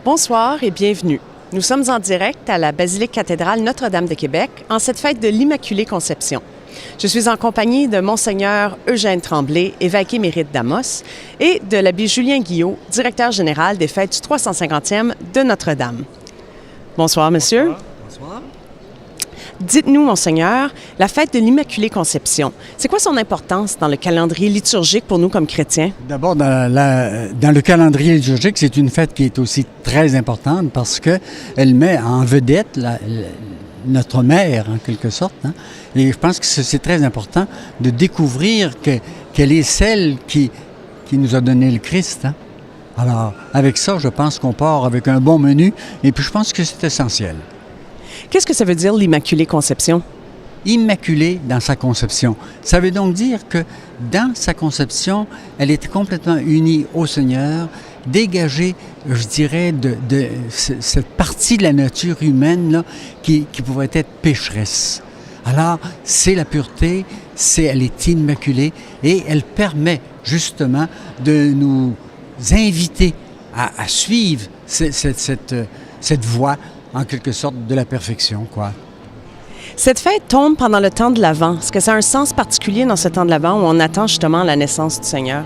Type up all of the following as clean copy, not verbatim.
Bonsoir et bienvenue. Nous sommes en direct à la Basilique cathédrale Notre-Dame de Québec en cette fête de l'Immaculée Conception. Je suis en compagnie de Monseigneur Eugène Tremblay, évêque émérite d'Amos, et de l'abbé Julien Guillot, directeur général des fêtes du 350e de Notre-Dame. Bonsoir, monsieur. Bonsoir. Dites-nous, Monseigneur, la fête de l'Immaculée Conception, c'est quoi son importance dans le calendrier liturgique pour nous comme chrétiens? D'abord, dans le calendrier liturgique, c'est une fête qui est aussi très importante parce qu'elle met en vedette notre mère, en quelque sorte. Hein? Et je pense que c'est très important de découvrir qu'elle est celle qui nous a donné le Christ. Hein? Alors, avec ça, je pense qu'on part avec un bon menu et puis je pense que c'est essentiel. Qu'est-ce que ça veut dire l'Immaculée Conception? Immaculée dans sa conception. Ça veut donc dire que dans sa conception, elle était complètement unie au Seigneur, dégagée, je dirais, de cette partie de la nature humaine là, qui pouvait être pécheresse. Alors, c'est la pureté, elle est immaculée et elle permet justement de nous inviter à suivre cette voie en quelque sorte, de la perfection, quoi. Cette fête tombe pendant le temps de l'Avent. Est-ce que ça a un sens particulier dans ce temps de l'Avent où on attend justement la naissance du Seigneur?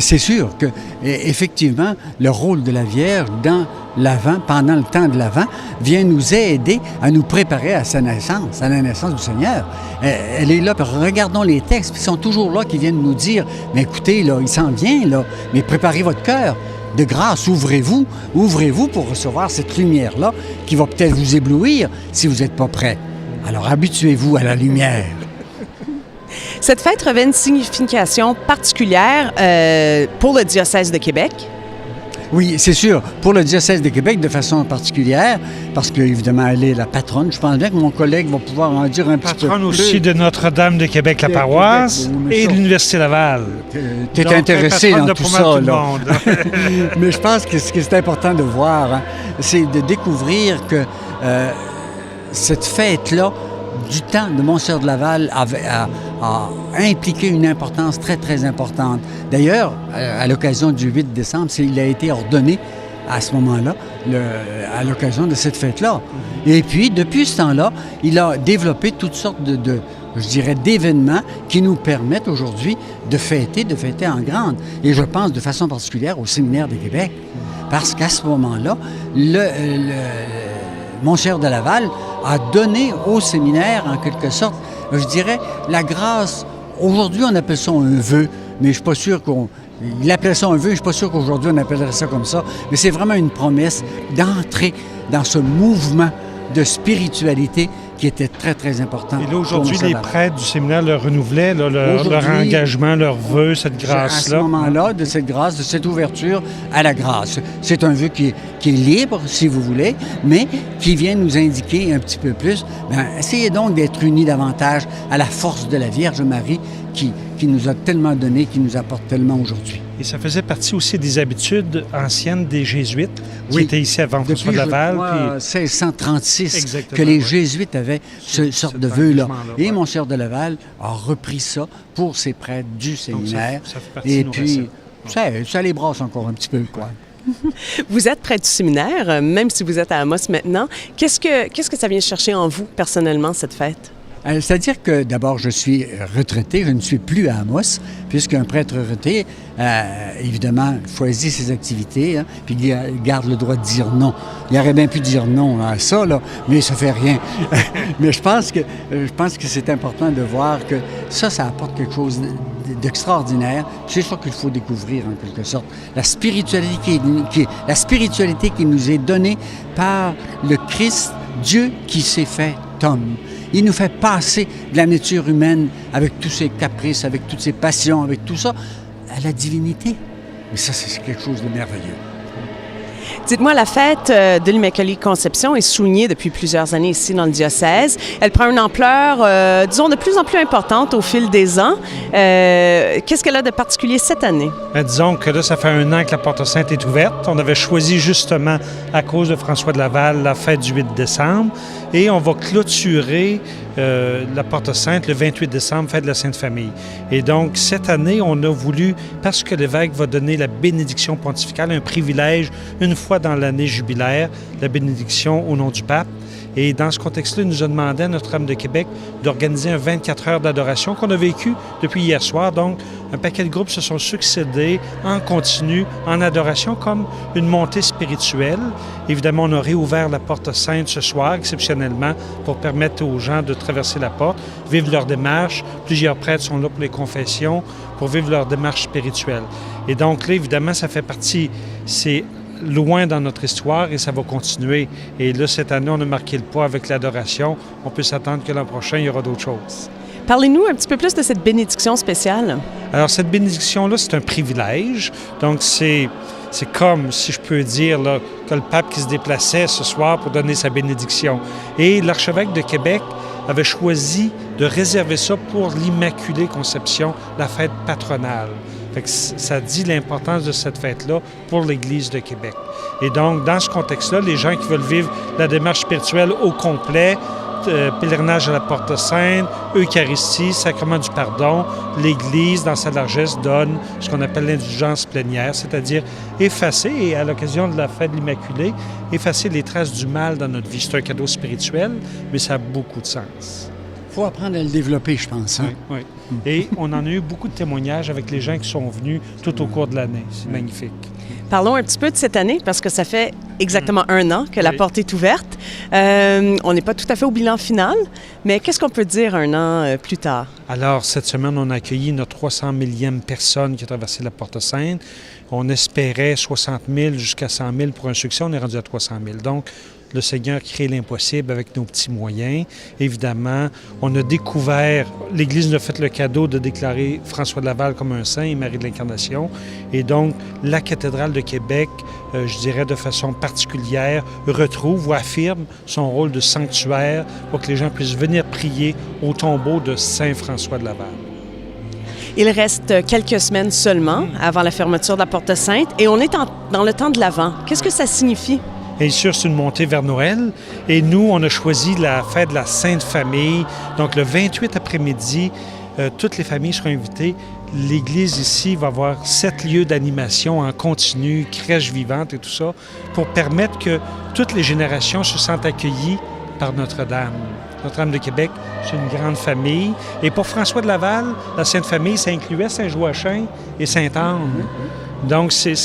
C'est sûr que, effectivement, le rôle de la Vierge dans l'Avent, pendant le temps de l'Avent, vient nous aider à nous préparer à sa naissance, à la naissance du Seigneur. Elle est là, regardons les textes, ils sont toujours là, qui viennent nous dire, mais écoutez, là, il s'en vient, là, mais préparez votre cœur. De grâce, ouvrez-vous pour recevoir cette lumière-là qui va peut-être vous éblouir si vous n'êtes pas prêt. Alors habituez-vous à la lumière. Cette fête revêt une signification particulière pour le diocèse de Québec. Oui, c'est sûr. Pour le diocèse de Québec, de façon particulière, parce qu'évidemment, elle est la patronne. Je pense bien que mon collègue va pouvoir en dire un petit peu plus. Patronne aussi de Notre-Dame de Québec, la paroisse, et de l'Université Laval. Tu es intéressé dans tout ça, là. Monde. Mais je pense que ce qui est important de voir, hein, c'est de découvrir que cette fête-là, du temps de Monseigneur de Laval, a impliqué une importance très, très importante. D'ailleurs, à l'occasion du 8 décembre, il a été ordonné à ce moment-là, à l'occasion de cette fête-là. Et puis, depuis ce temps-là, il a développé toutes sortes d'événements qui nous permettent aujourd'hui de fêter en grande. Et je pense de façon particulière au Séminaire de Québec, parce qu'à ce moment-là, Monseigneur de Laval a donné au séminaire, en quelque sorte, je dirais, la grâce. Aujourd'hui, on appelle ça un vœu, mais je ne suis pas sûr il appelait ça un vœu, je ne suis pas sûr qu'aujourd'hui, on appellerait ça comme ça, mais c'est vraiment une promesse d'entrer dans ce mouvement de spiritualité qui était très, très important. Et là, aujourd'hui, les prêtres du séminaire le renouvelaient, leur engagement, leur vœu, cette grâce-là. À ce moment-là, de cette grâce, de cette ouverture à la grâce. C'est un vœu qui est libre, si vous voulez, mais qui vient nous indiquer un petit peu plus. Essayez donc d'être unis davantage à la force de la Vierge Marie qui nous a tellement donné, qui nous apporte tellement aujourd'hui. Et ça faisait partie aussi des habitudes anciennes des Jésuites qui étaient ici avant François de Laval. Depuis 1636, que les Jésuites avaient ce sorte de vœu-là. Et Monseigneur de Laval a repris ça pour ses prêtres du séminaire. Donc ça fait partie de nos puis, ça les brasse encore un petit peu, quoi. Vous êtes prêtre du séminaire, même si vous êtes à Amos maintenant. Qu'est-ce que ça vient chercher en vous, personnellement, cette fête? C'est-à-dire que, d'abord, je suis retraité, je ne suis plus à Amos, puisqu'un prêtre retraité, évidemment, choisit ses activités, hein, puis il garde le droit de dire non. Il aurait bien pu dire non à ça, là, mais ça fait rien. Mais je pense que c'est important de voir que ça apporte quelque chose d'extraordinaire. C'est ça qu'il faut découvrir, en quelque sorte. La spiritualité qui nous est donnée par le Christ, Dieu qui s'est fait homme. Il nous fait passer de la nature humaine avec tous ses caprices, avec toutes ses passions, avec tout ça, à la divinité. Mais ça, c'est quelque chose de merveilleux. Dites-moi, la fête de l'Immaculée Conception est soulignée depuis plusieurs années ici dans le diocèse. Elle prend une ampleur, disons, de plus en plus importante au fil des ans. Qu'est-ce qu'elle a de particulier cette année? Disons que là, ça fait 1 an que la Porte Sainte est ouverte. On avait choisi justement, à cause de François de Laval, la fête du 8 décembre. Et on va clôturer la Porte Sainte le 28 décembre, fête de la Sainte Famille. Et donc, cette année, on a voulu, parce que l'évêque va donner la bénédiction pontificale, un privilège, une fois dans l'année jubilaire, la bénédiction au nom du pape. Et dans ce contexte-là, il nous a demandé à Notre-Dame de Québec d'organiser un 24 heures d'adoration qu'on a vécu depuis hier soir. Donc, un paquet de groupes se sont succédés en continu, en adoration, comme une montée spirituelle. Évidemment, on a réouvert la Porte Sainte ce soir, exceptionnellement, pour permettre aux gens de traverser la porte, vivre leur démarche. Plusieurs prêtres sont là pour les confessions, pour vivre leur démarche spirituelle. Et donc là, évidemment, ça fait partie... C'est loin dans notre histoire et ça va continuer. Et là, cette année, on a marqué le pas avec l'adoration. On peut s'attendre que l'an prochain, il y aura d'autres choses. Parlez-nous un petit peu plus de cette bénédiction spéciale. Alors, cette bénédiction-là, c'est un privilège. Donc, c'est comme, si je peux dire, là, que le pape qui se déplaçait ce soir pour donner sa bénédiction. Et l'archevêque de Québec avait choisi de réserver ça pour l'Immaculée Conception, la fête patronale. Fait que ça dit l'importance de cette fête-là pour l'Église de Québec. Et donc, dans ce contexte-là, les gens qui veulent vivre la démarche spirituelle au complet, pèlerinage à la Porte Sainte, Eucharistie, sacrement du pardon, l'Église, dans sa largesse, donne ce qu'on appelle l'indulgence plénière, c'est-à-dire effacer, et à l'occasion de la fête de l'Immaculée, effacer les traces du mal dans notre vie. C'est un cadeau spirituel, mais ça a beaucoup de sens. Il faut apprendre à le développer, je pense. Hein? Oui, oui. Et on en a eu beaucoup de témoignages avec les gens qui sont venus tout au cours de l'année. C'est magnifique. Parlons un petit peu de cette année, parce que ça fait exactement un an que la porte est ouverte. On n'est pas tout à fait au bilan final, mais qu'est-ce qu'on peut dire un an plus tard? Alors, cette semaine, on a accueilli notre 300 000e personne qui a traversé la Porte Sainte. On espérait 60 000 jusqu'à 100 000 pour un succès. On est rendu à 300 000. Donc, le Seigneur crée l'impossible avec nos petits moyens. Évidemment, on a découvert, l'Église nous a fait le cadeau de déclarer François de Laval comme un saint et Marie de l'Incarnation. Et donc, la cathédrale de Québec, je dirais de façon particulière, retrouve ou affirme son rôle de sanctuaire pour que les gens puissent venir prier au tombeau de Saint François de Laval. Il reste quelques semaines seulement avant la fermeture de la Porte Sainte et on est dans le temps de l'Avent. Qu'est-ce que ça signifie? Bien sûr, c'est une montée vers Noël. Et nous, on a choisi la fête de la Sainte Famille. Donc, le 28 après-midi, toutes les familles seront invitées. L'Église ici va avoir 7 lieux d'animation en continu, crèche vivante et tout ça, pour permettre que toutes les générations se sentent accueillies par Notre-Dame. Notre-Dame de Québec, c'est une grande famille. Et pour François de Laval, la Sainte Famille, ça incluait Saint-Joachim et Sainte-Anne. Donc, c'est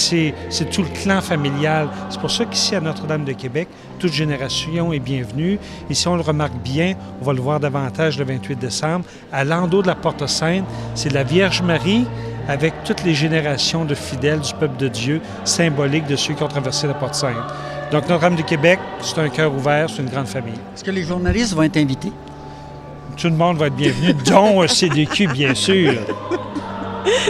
tout le clan familial. C'est pour ça qu'ici, à Notre-Dame de Québec, toute génération est bienvenue. Et si on le remarque bien, on va le voir davantage le 28 décembre, à l'endos de la Porte Sainte, c'est la Vierge Marie avec toutes les générations de fidèles du peuple de Dieu, symbolique de ceux qui ont traversé la Porte Sainte. Donc, Notre-Dame de Québec, c'est un cœur ouvert, c'est une grande famille. Est-ce que les journalistes vont être invités? Tout le monde va être bienvenu, dont CDQ, bien sûr.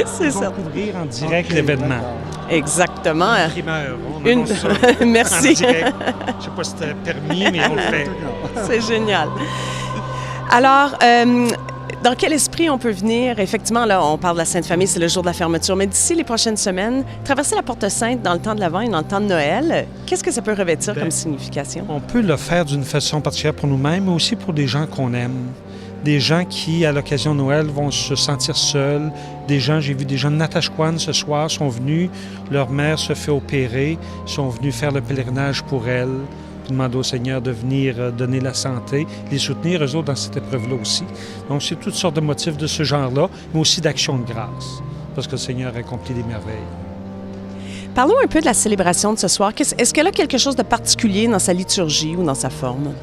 C'est ça. On va couvrir en direct l'événement. Exactement. Primeur, on annonce ça. Merci. En direct. Je ne sais pas si c'était permis, mais on le fait. C'est génial. Alors, dans quel esprit on peut venir? Effectivement, là, on parle de la Sainte Famille, c'est le jour de la fermeture, mais d'ici les prochaines semaines, traverser la Porte Sainte dans le temps de l'Avent et dans le temps de Noël, qu'est-ce que ça peut revêtir comme signification? On peut le faire d'une façon particulière pour nous-mêmes, mais aussi pour des gens qu'on aime. Des gens qui, à l'occasion de Noël, vont se sentir seuls. Des gens, j'ai vu des gens de Natashquan ce soir, sont venus, leur mère se fait opérer, sont venus faire le pèlerinage pour elle, demander au Seigneur de venir donner la santé, les soutenir, eux autres, dans cette épreuve-là aussi. Donc, c'est toutes sortes de motifs de ce genre-là, mais aussi d'action de grâce, parce que le Seigneur accomplit des merveilles. Parlons un peu de la célébration de ce soir. Est-ce qu'elle a quelque chose de particulier dans sa liturgie ou dans sa forme?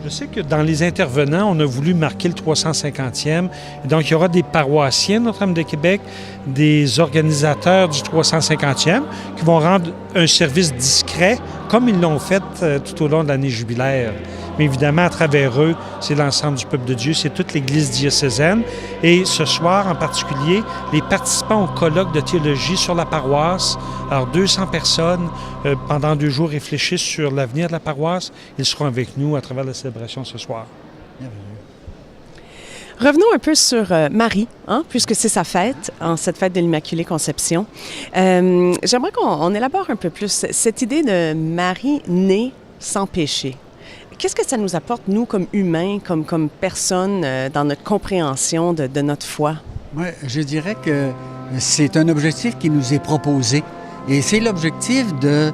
Je sais que dans les intervenants, on a voulu marquer le 350e. Et donc, il y aura des paroissiens de Notre-Dame de Québec, des organisateurs du 350e qui vont rendre un service discret, comme ils l'ont fait tout au long de l'année jubilaire. Mais évidemment, à travers eux, c'est l'ensemble du peuple de Dieu, c'est toute l'Église diocésaine. Et ce soir, en particulier, les participants au colloque de théologie sur la paroisse, alors 200 personnes, pendant 2 jours, réfléchissent sur l'avenir de la paroisse. Ils seront avec nous à travers la célébration ce soir. Revenons un peu sur Marie, puisque c'est sa fête, cette fête de l'Immaculée Conception. J'aimerais qu'on élabore un peu plus cette idée de Marie née sans péché. qu'est-ce que ça nous apporte, nous, comme humains, comme personnes, dans notre compréhension de notre foi? Moi, je dirais que c'est un objectif qui nous est proposé. Et c'est l'objectif de,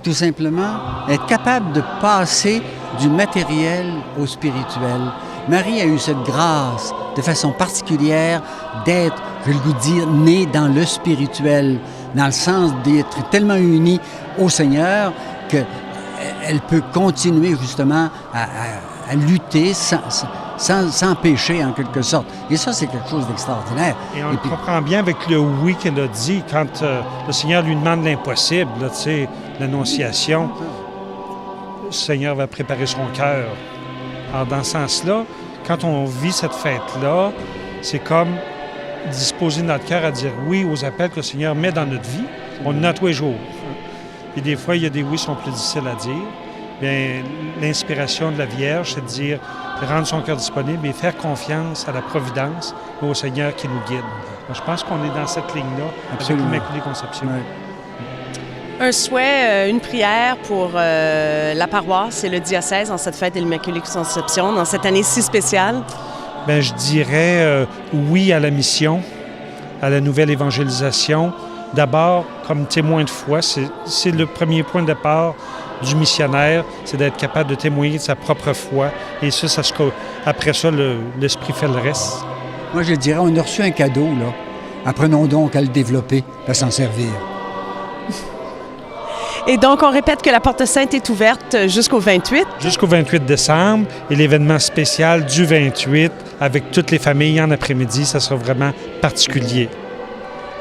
tout simplement, être capable de passer du matériel au spirituel. Marie a eu cette grâce, de façon particulière, d'être, j'ai le goût de dire, née dans le spirituel, dans le sens d'être tellement unie au Seigneur qu'elle peut continuer justement à lutter sans péché, en quelque sorte. Et ça, c'est quelque chose d'extraordinaire. Et on comprend bien avec le oui qu'elle a dit, quand le Seigneur lui demande l'impossible, là, tu sais, l'annonciation, le Seigneur va préparer son cœur. Alors, dans ce sens-là, quand on vit cette fête-là, c'est comme disposer notre cœur à dire oui aux appels que le Seigneur met dans notre vie. On en a tous les jours. Et des fois, il y a des oui qui sont plus difficiles à dire. Bien, l'inspiration de la Vierge, c'est de dire, de rendre son cœur disponible et faire confiance à la providence et au Seigneur qui nous guide. Alors, je pense qu'on est dans cette ligne-là avec l'Immaculée Conception. Ouais. Un souhait, une prière pour la paroisse et le diocèse en cette fête de l'Immaculée Conception, dans cette année si spéciale? Bien, je dirais oui à la mission, à la nouvelle évangélisation. D'abord, comme témoin de foi, c'est le premier point de départ du missionnaire, c'est d'être capable de témoigner de sa propre foi. Et ça après ça, l'Esprit fait le reste. Moi, je dirais, on a reçu un cadeau, là. Apprenons donc à le développer, à s'en servir. Et donc, on répète que la Porte Sainte est ouverte jusqu'au 28. Jusqu'au 28 décembre. Et l'événement spécial du 28, avec toutes les familles en après-midi, ça sera vraiment particulier.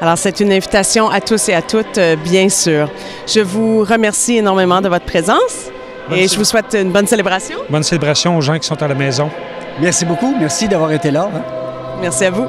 Alors, c'est une invitation à tous et à toutes, bien sûr. Je vous remercie énormément de votre présence et je vous souhaite une bonne célébration. Bonne célébration aux gens qui sont à la maison. Merci beaucoup. Merci d'avoir été là. Merci à vous.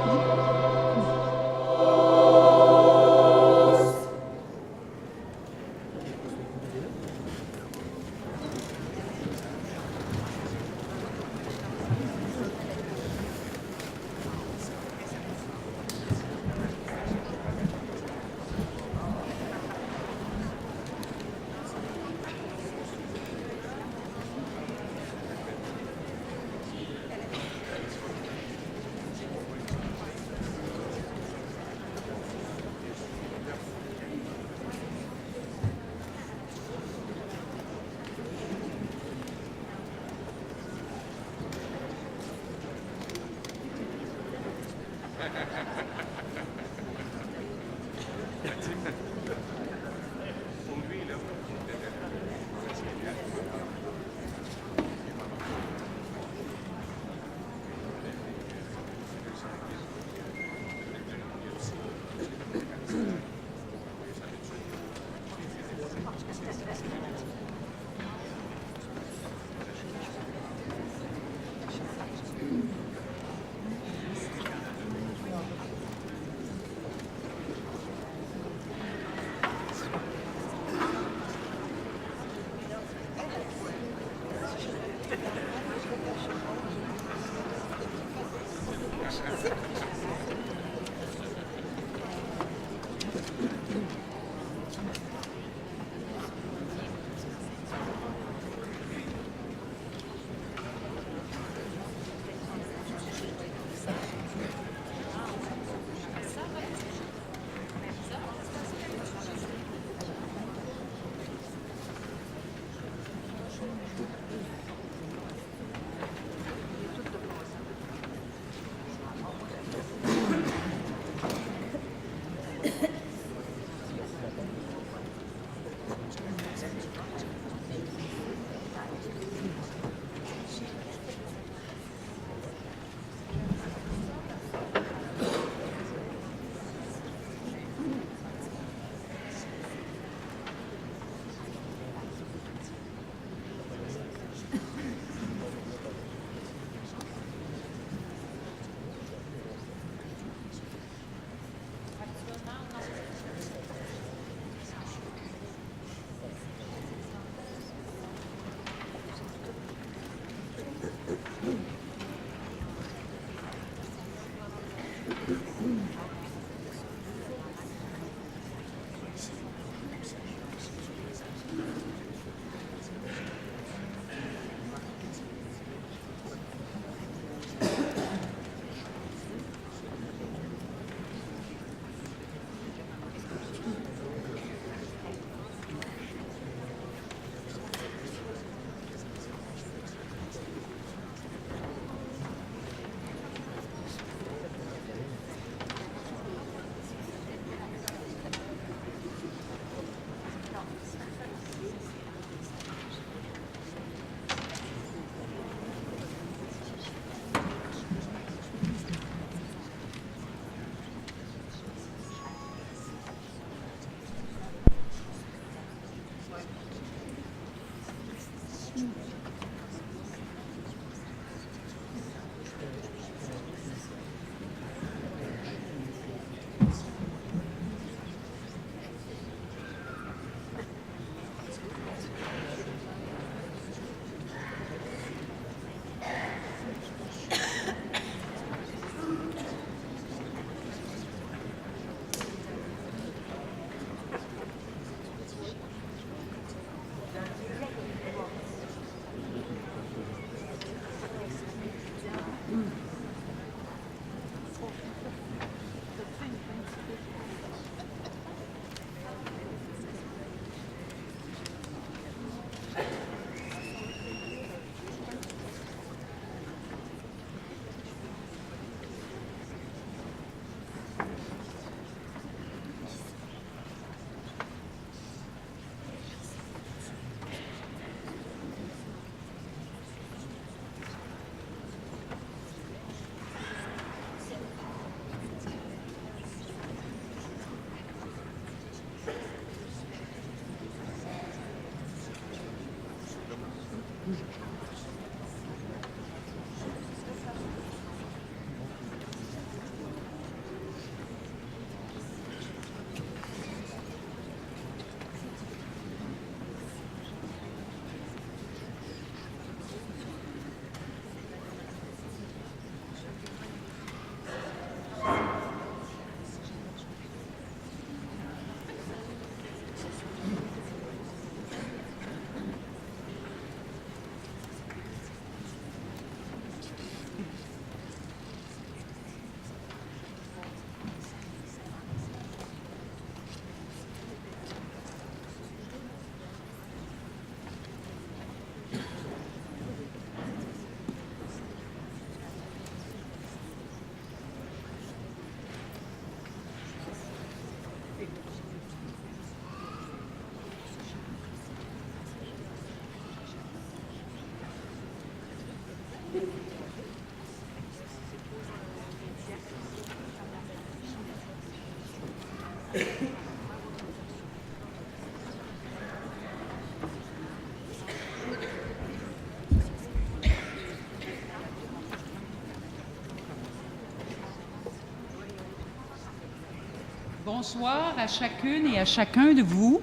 Bonsoir à chacune et à chacun de vous.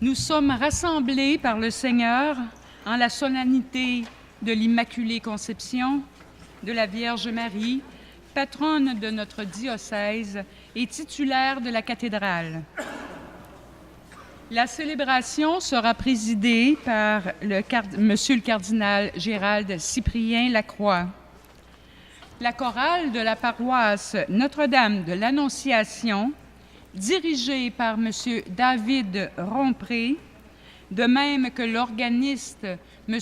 Nous sommes rassemblés par le Seigneur en la solennité de l'Immaculée Conception de la Vierge Marie, patronne de notre diocèse et titulaire de la cathédrale. La célébration sera présidée par Monsieur le cardinal Gérald Cyprien Lacroix. La chorale de la paroisse Notre-Dame de l'Annonciation, dirigée par M. David Rompré, de même que l'organiste M.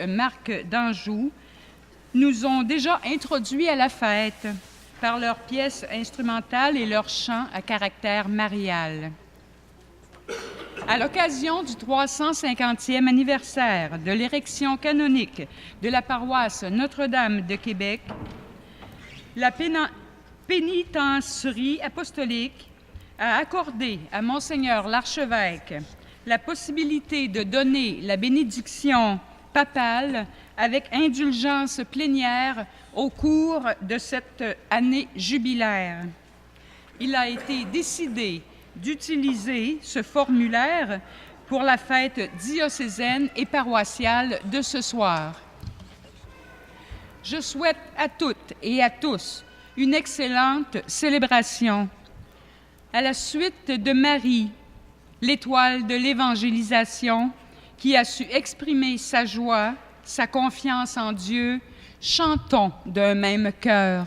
Marc d'Anjou, nous ont déjà introduits à la fête par leurs pièces instrumentales et leurs chants à caractère marial. À l'occasion du 350e anniversaire de l'érection canonique de la paroisse Notre-Dame de Québec, la pénitencerie apostolique a accordé à Monseigneur l'archevêque la possibilité de donner la bénédiction papale avec indulgence plénière au cours de cette année jubilaire. Il a été décidé d'utiliser ce formulaire pour la fête diocésaine et paroissiale de ce soir. Je souhaite à toutes et à tous une excellente célébration. À la suite de Marie, l'étoile de l'évangélisation, qui a su exprimer sa joie, sa confiance en Dieu, chantons d'un même cœur.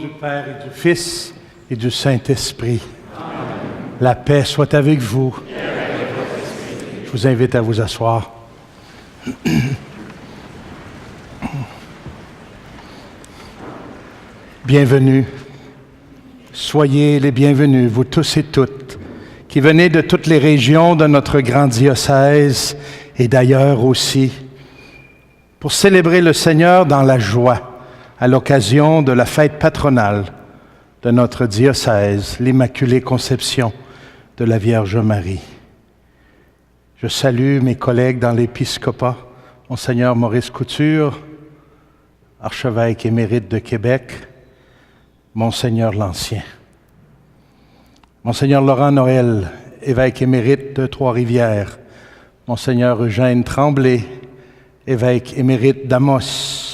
du Père et du Fils et du Saint-Esprit. La paix soit avec vous. Je vous invite à vous asseoir. Bienvenue. Soyez les bienvenus, vous tous et toutes, qui venez de toutes les régions de notre grand diocèse et d'ailleurs aussi, pour célébrer le Seigneur dans la joie à l'occasion de la fête patronale de notre diocèse, l'Immaculée Conception de la Vierge Marie. Je salue mes collègues dans l'épiscopat, Monseigneur Maurice Couture, archevêque émérite de Québec, Monseigneur l'Ancien. Monseigneur Laurent Noël, évêque émérite de Trois-Rivières, Monseigneur Eugène Tremblay, évêque émérite d'Amos,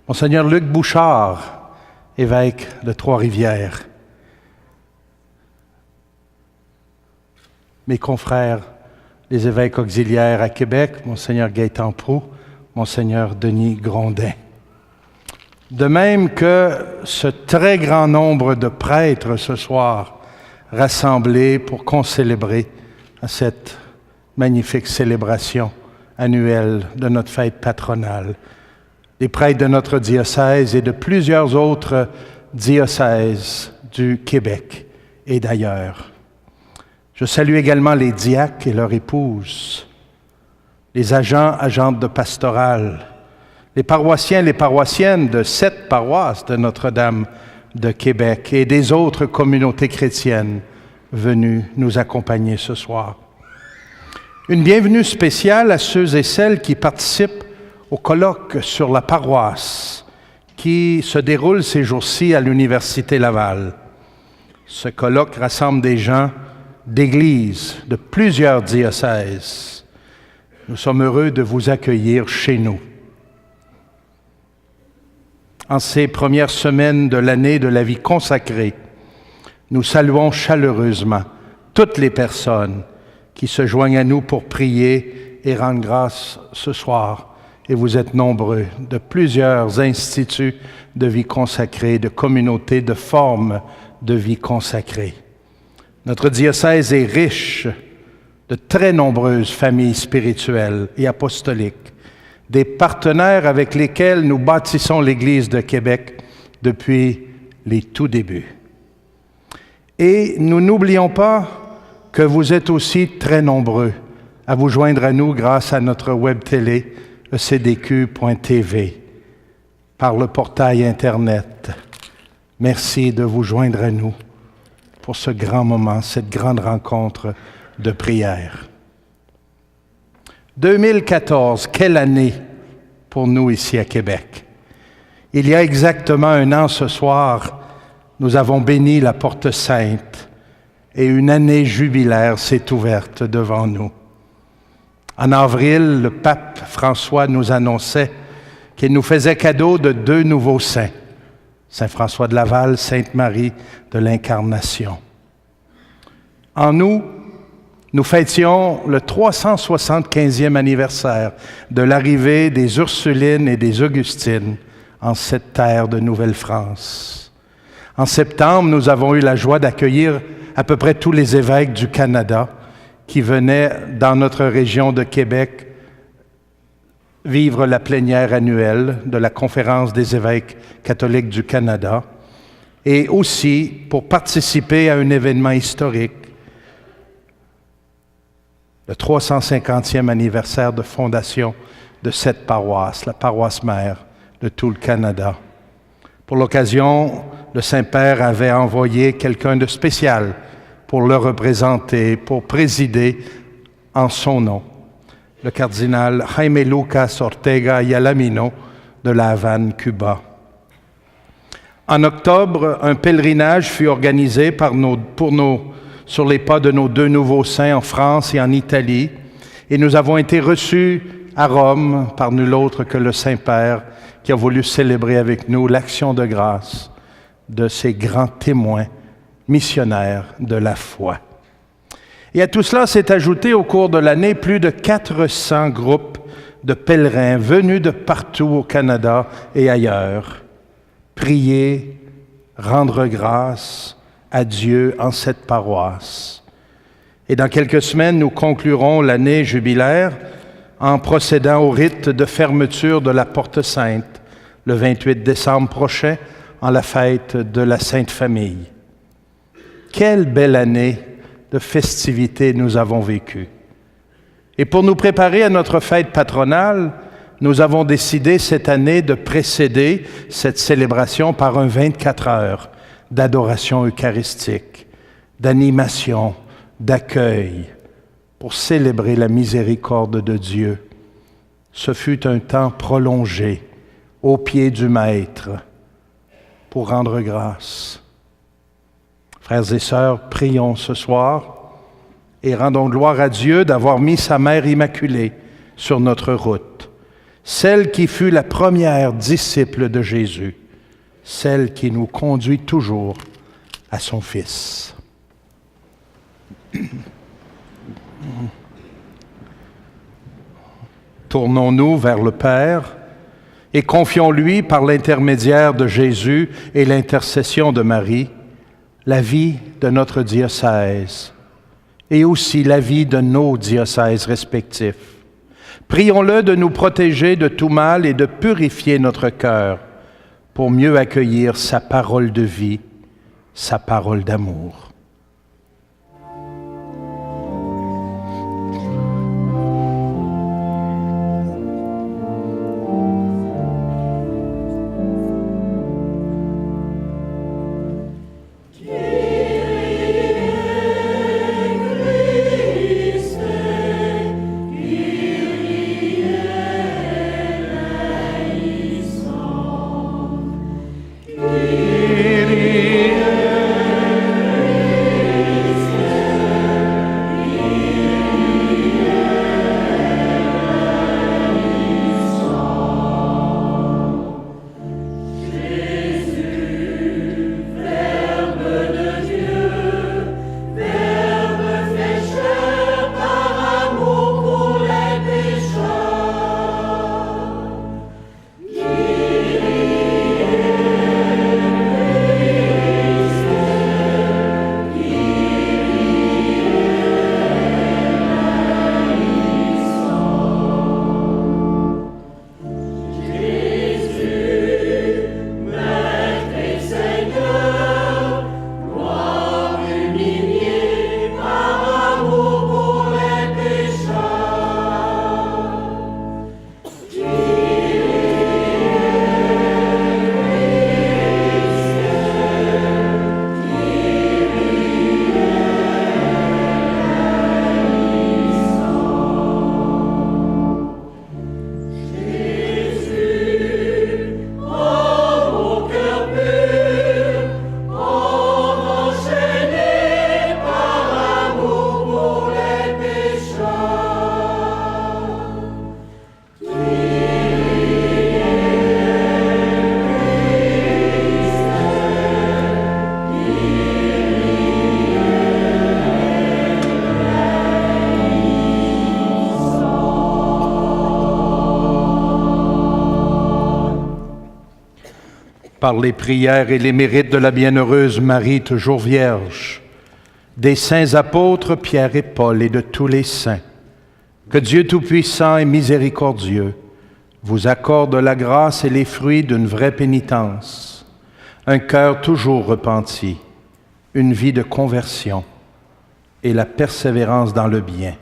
Monseigneur Luc Bouchard, évêque de Trois-Rivières, mes confrères, les évêques auxiliaires à Québec, Monseigneur Gaétan Proulx, Monseigneur Denis Grondin. De même que ce très grand nombre de prêtres ce soir rassemblés pour concélébrer à cette magnifique célébration annuelle de notre fête patronale. Les prêtres de notre diocèse et de plusieurs autres diocèses du Québec et d'ailleurs. Je salue également les diacres et leurs épouses, les agentes de pastorale, les paroissiens et les paroissiennes de 7 paroisses de Notre-Dame de Québec et des autres communautés chrétiennes venues nous accompagner ce soir. Une bienvenue spéciale à ceux et celles qui participent au colloque sur la paroisse qui se déroule ces jours-ci à l'Université Laval. Ce colloque rassemble des gens d'églises de plusieurs diocèses. Nous sommes heureux de vous accueillir chez nous. En ces premières semaines de l'année de la vie consacrée, nous saluons chaleureusement toutes les personnes qui se joignent à nous pour prier et rendre grâce ce soir. Et vous êtes nombreux de plusieurs instituts de vie consacrée, de communautés, de formes de vie consacrée. Notre diocèse est riche de très nombreuses familles spirituelles et apostoliques, des partenaires avec lesquels nous bâtissons l'Église de Québec depuis les tout débuts. Et nous n'oublions pas que vous êtes aussi très nombreux à vous joindre à nous grâce à notre web télé, ecdq.tv, par le portail Internet. Merci de vous joindre à nous pour ce grand moment, cette grande rencontre de prière. 2014, quelle année pour nous ici à Québec. Il y a exactement 1 an ce soir, nous avons béni la Porte Sainte et une année jubilaire s'est ouverte devant nous. En avril, le pape François nous annonçait qu'il nous faisait cadeau de 2 nouveaux saints, Saint François de Laval, Sainte Marie de l'Incarnation. En août, nous fêtions le 375e anniversaire de l'arrivée des Ursulines et des Augustines en cette terre de Nouvelle-France. En septembre, nous avons eu la joie d'accueillir à peu près tous les évêques du Canada qui venaient dans notre région de Québec vivre la plénière annuelle de la Conférence des évêques catholiques du Canada et aussi pour participer à un événement historique, le 350e anniversaire de fondation de cette paroisse, la paroisse mère de tout le Canada. Pour l'occasion, le Saint-Père avait envoyé quelqu'un de spécial pour le représenter, pour présider en son nom, le cardinal Jaime Lucas Ortega y Alamino de La Havane, Cuba. En octobre, un pèlerinage fut organisé sur les pas de nos 2 nouveaux saints en France et en Italie, et nous avons été reçus à Rome par nul autre que le Saint-Père qui a voulu célébrer avec nous l'action de grâce de ces grands témoins missionnaires de la foi. Et à tout cela s'est ajouté au cours de l'année plus de 400 groupes de pèlerins venus de partout au Canada et ailleurs, prier rendre grâce à Dieu en cette paroisse. Et dans quelques semaines, nous conclurons l'année jubilaire en procédant au rite de fermeture de la Porte Sainte le 28 décembre prochain, en la fête de la Sainte Famille. Quelle belle année de festivités nous avons vécue. Et pour nous préparer à notre fête patronale, nous avons décidé cette année de précéder cette célébration par un 24 heures d'adoration eucharistique, d'animation, d'accueil, pour célébrer la miséricorde de Dieu. Ce fut un temps prolongé au pied du Maître pour rendre grâce. Frères et sœurs, prions ce soir et rendons gloire à Dieu d'avoir mis sa Mère Immaculée sur notre route, celle qui fut la première disciple de Jésus, celle qui nous conduit toujours à son Fils. Tournons-nous vers le Père et confions-lui, par l'intermédiaire de Jésus et l'intercession de Marie, la vie de notre diocèse et aussi la vie de nos diocèses respectifs. Prions-le de nous protéger de tout mal et de purifier notre cœur pour mieux accueillir sa parole de vie, sa parole d'amour. Par les prières et les mérites de la bienheureuse Marie, toujours vierge, des saints apôtres Pierre et Paul et de tous les saints, que Dieu Tout-Puissant et miséricordieux vous accorde la grâce et les fruits d'une vraie pénitence, un cœur toujours repenti, une vie de conversion et la persévérance dans le bien.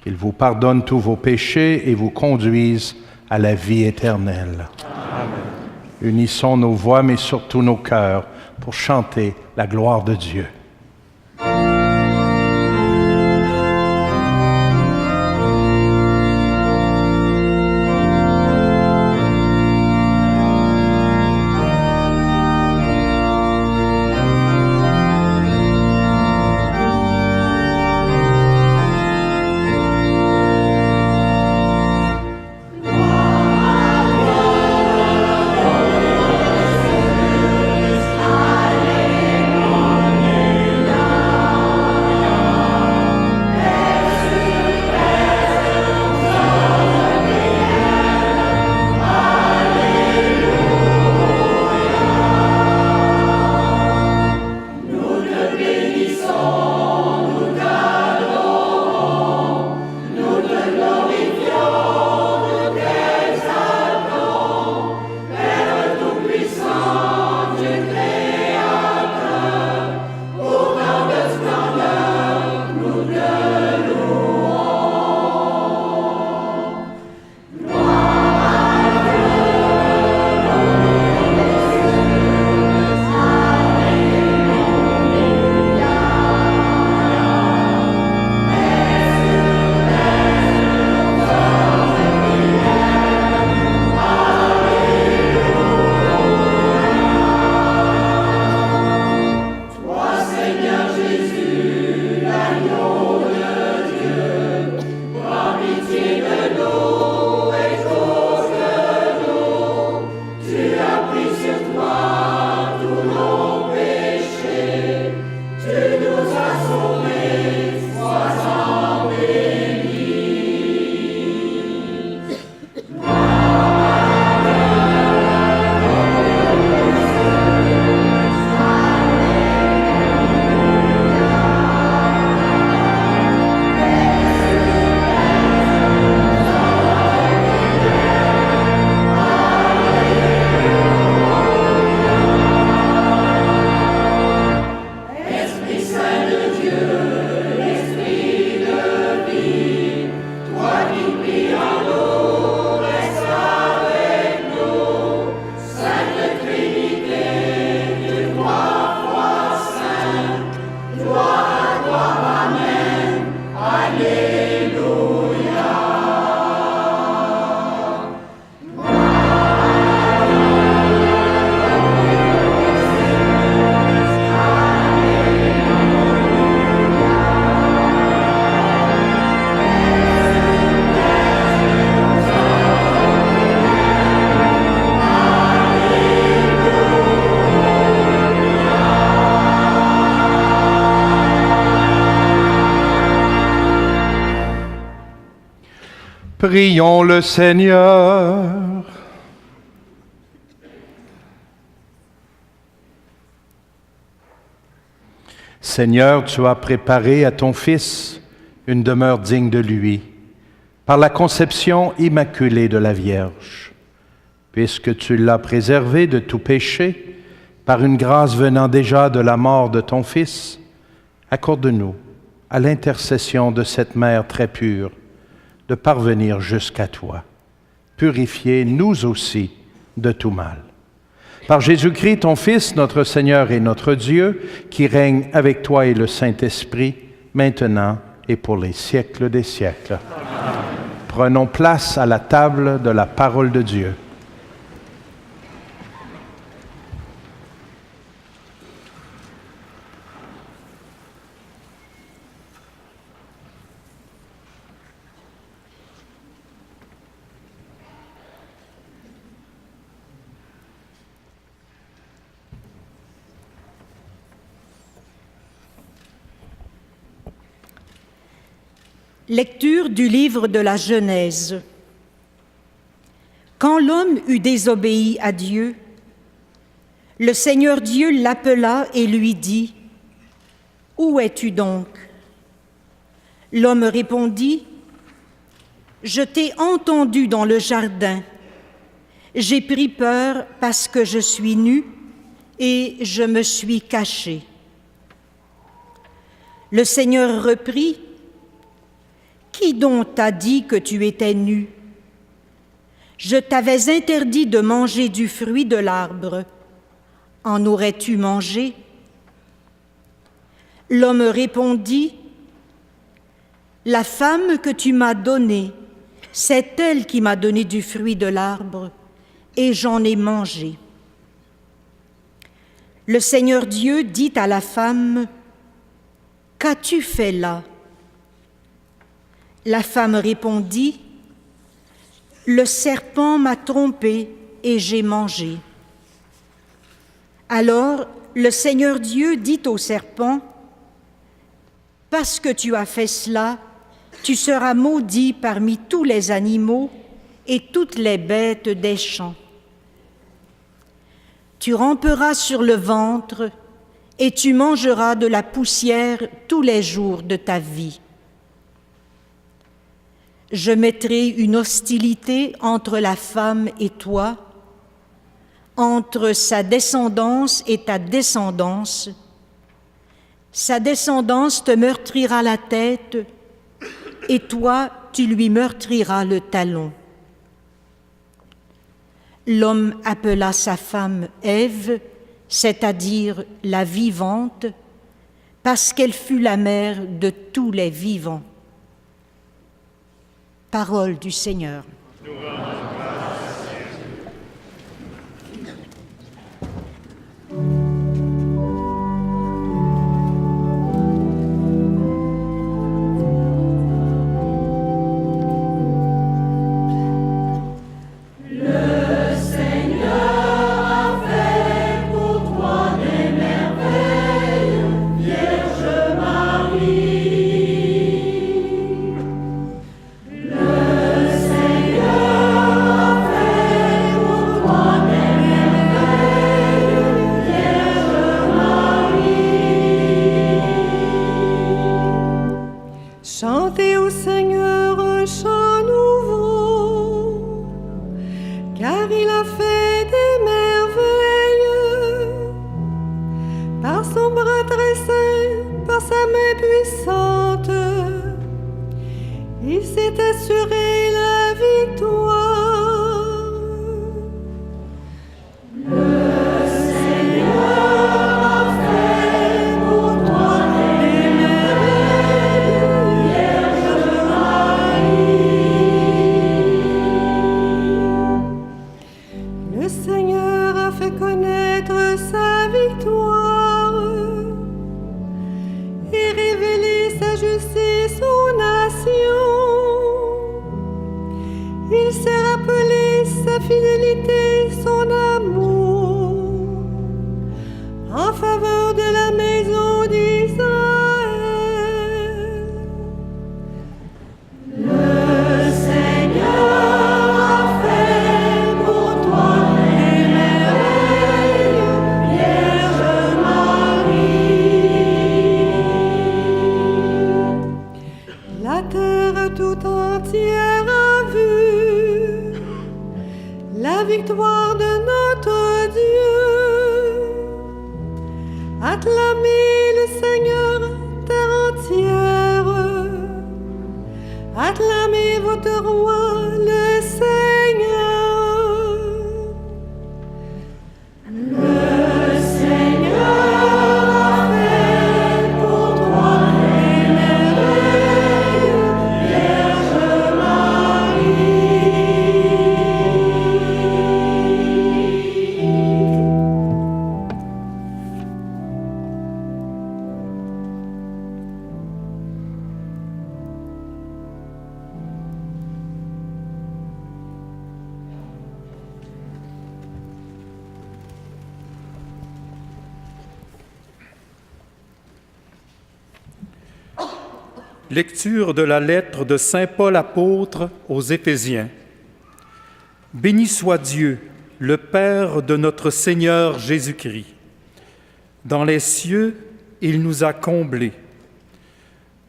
Qu'il vous pardonne tous vos péchés et vous conduise à la vie éternelle. Amen. Unissons nos voix, mais surtout nos cœurs, pour chanter la gloire de Dieu. Alleluia. Prions le Seigneur. Seigneur, tu as préparé à ton Fils une demeure digne de lui, par la conception immaculée de la Vierge. Puisque tu l'as préservé de tout péché, par une grâce venant déjà de la mort de ton Fils, accorde-nous, à l'intercession de cette Mère très pure, de parvenir jusqu'à toi. Purifiez nous aussi de tout mal. Par Jésus-Christ, ton Fils, notre Seigneur et notre Dieu, qui règne avec toi et le Saint-Esprit, maintenant et pour les siècles des siècles. Amen. Prenons place à la table de la parole de Dieu. Lecture du livre de la Genèse. Quand l'homme eut désobéi à Dieu, le Seigneur Dieu l'appela et lui dit : « Où es-tu donc » L'homme répondit : « Je t'ai entendu dans le jardin. J'ai pris peur parce que je suis nu et je me suis caché. » Le Seigneur reprit : « Qui donc t'a dit que tu étais nu ? Je t'avais interdit de manger du fruit de l'arbre. En aurais-tu mangé ? » L'homme répondit : « La femme que tu m'as donnée, c'est elle qui m'a donné du fruit de l'arbre, et j'en ai mangé. » Le Seigneur Dieu dit à la femme : « Qu'as-tu fait là ? » La femme répondit : « Le serpent m'a trompée et j'ai mangé. » Alors le Seigneur Dieu dit au serpent : « Parce que tu as fait cela, tu seras maudit parmi tous les animaux et toutes les bêtes des champs. Tu ramperas sur le ventre et tu mangeras de la poussière tous les jours de ta vie. Je mettrai une hostilité entre la femme et toi, entre sa descendance et ta descendance. Sa descendance te meurtrira la tête, et toi, tu lui meurtriras le talon. » L'homme appela sa femme Ève, c'est-à-dire la vivante, parce qu'elle fut la mère de tous les vivants. Parole du Seigneur. Chantez au Seigneur un chant nouveau, car il a fait des merveilles. Par son bras très saint, par sa main puissante, il s'est assuré la victoire. Fidélité, son amour, en faveur de la maison d'Israël. Le Seigneur entière a vu la victoire de notre Dieu. Acclamez le Seigneur, terre entière. Acclamez votre roi, le Seigneur. Le Seigneur a fait pour toi des merveilles, Vierge Marie. Lecture de la lettre de saint Paul apôtre aux Éphésiens. Béni soit Dieu, le Père de notre Seigneur Jésus-Christ. Dans les cieux, il nous a comblés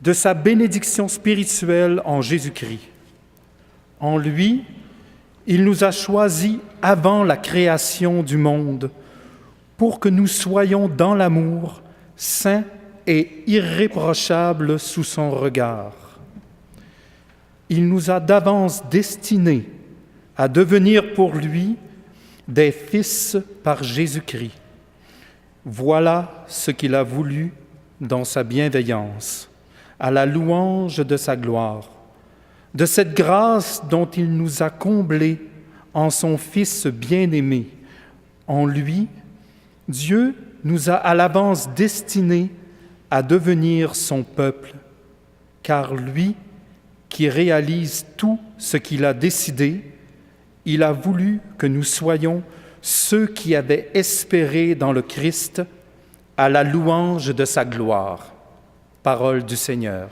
de sa bénédiction spirituelle en Jésus-Christ. En lui, il nous a choisis avant la création du monde pour que nous soyons dans l'amour, saints et irréprochable sous son regard. Il nous a d'avance destinés à devenir pour lui des fils par Jésus-Christ. Voilà ce qu'il a voulu dans sa bienveillance, à la louange de sa gloire, de cette grâce dont il nous a comblés en son Fils bien-aimé. En lui, Dieu nous a à l'avance destinés à devenir son peuple, car lui, qui réalise tout ce qu'il a décidé, il a voulu que nous soyons ceux qui avaient espéré dans le Christ à la louange de sa gloire. Parole du Seigneur.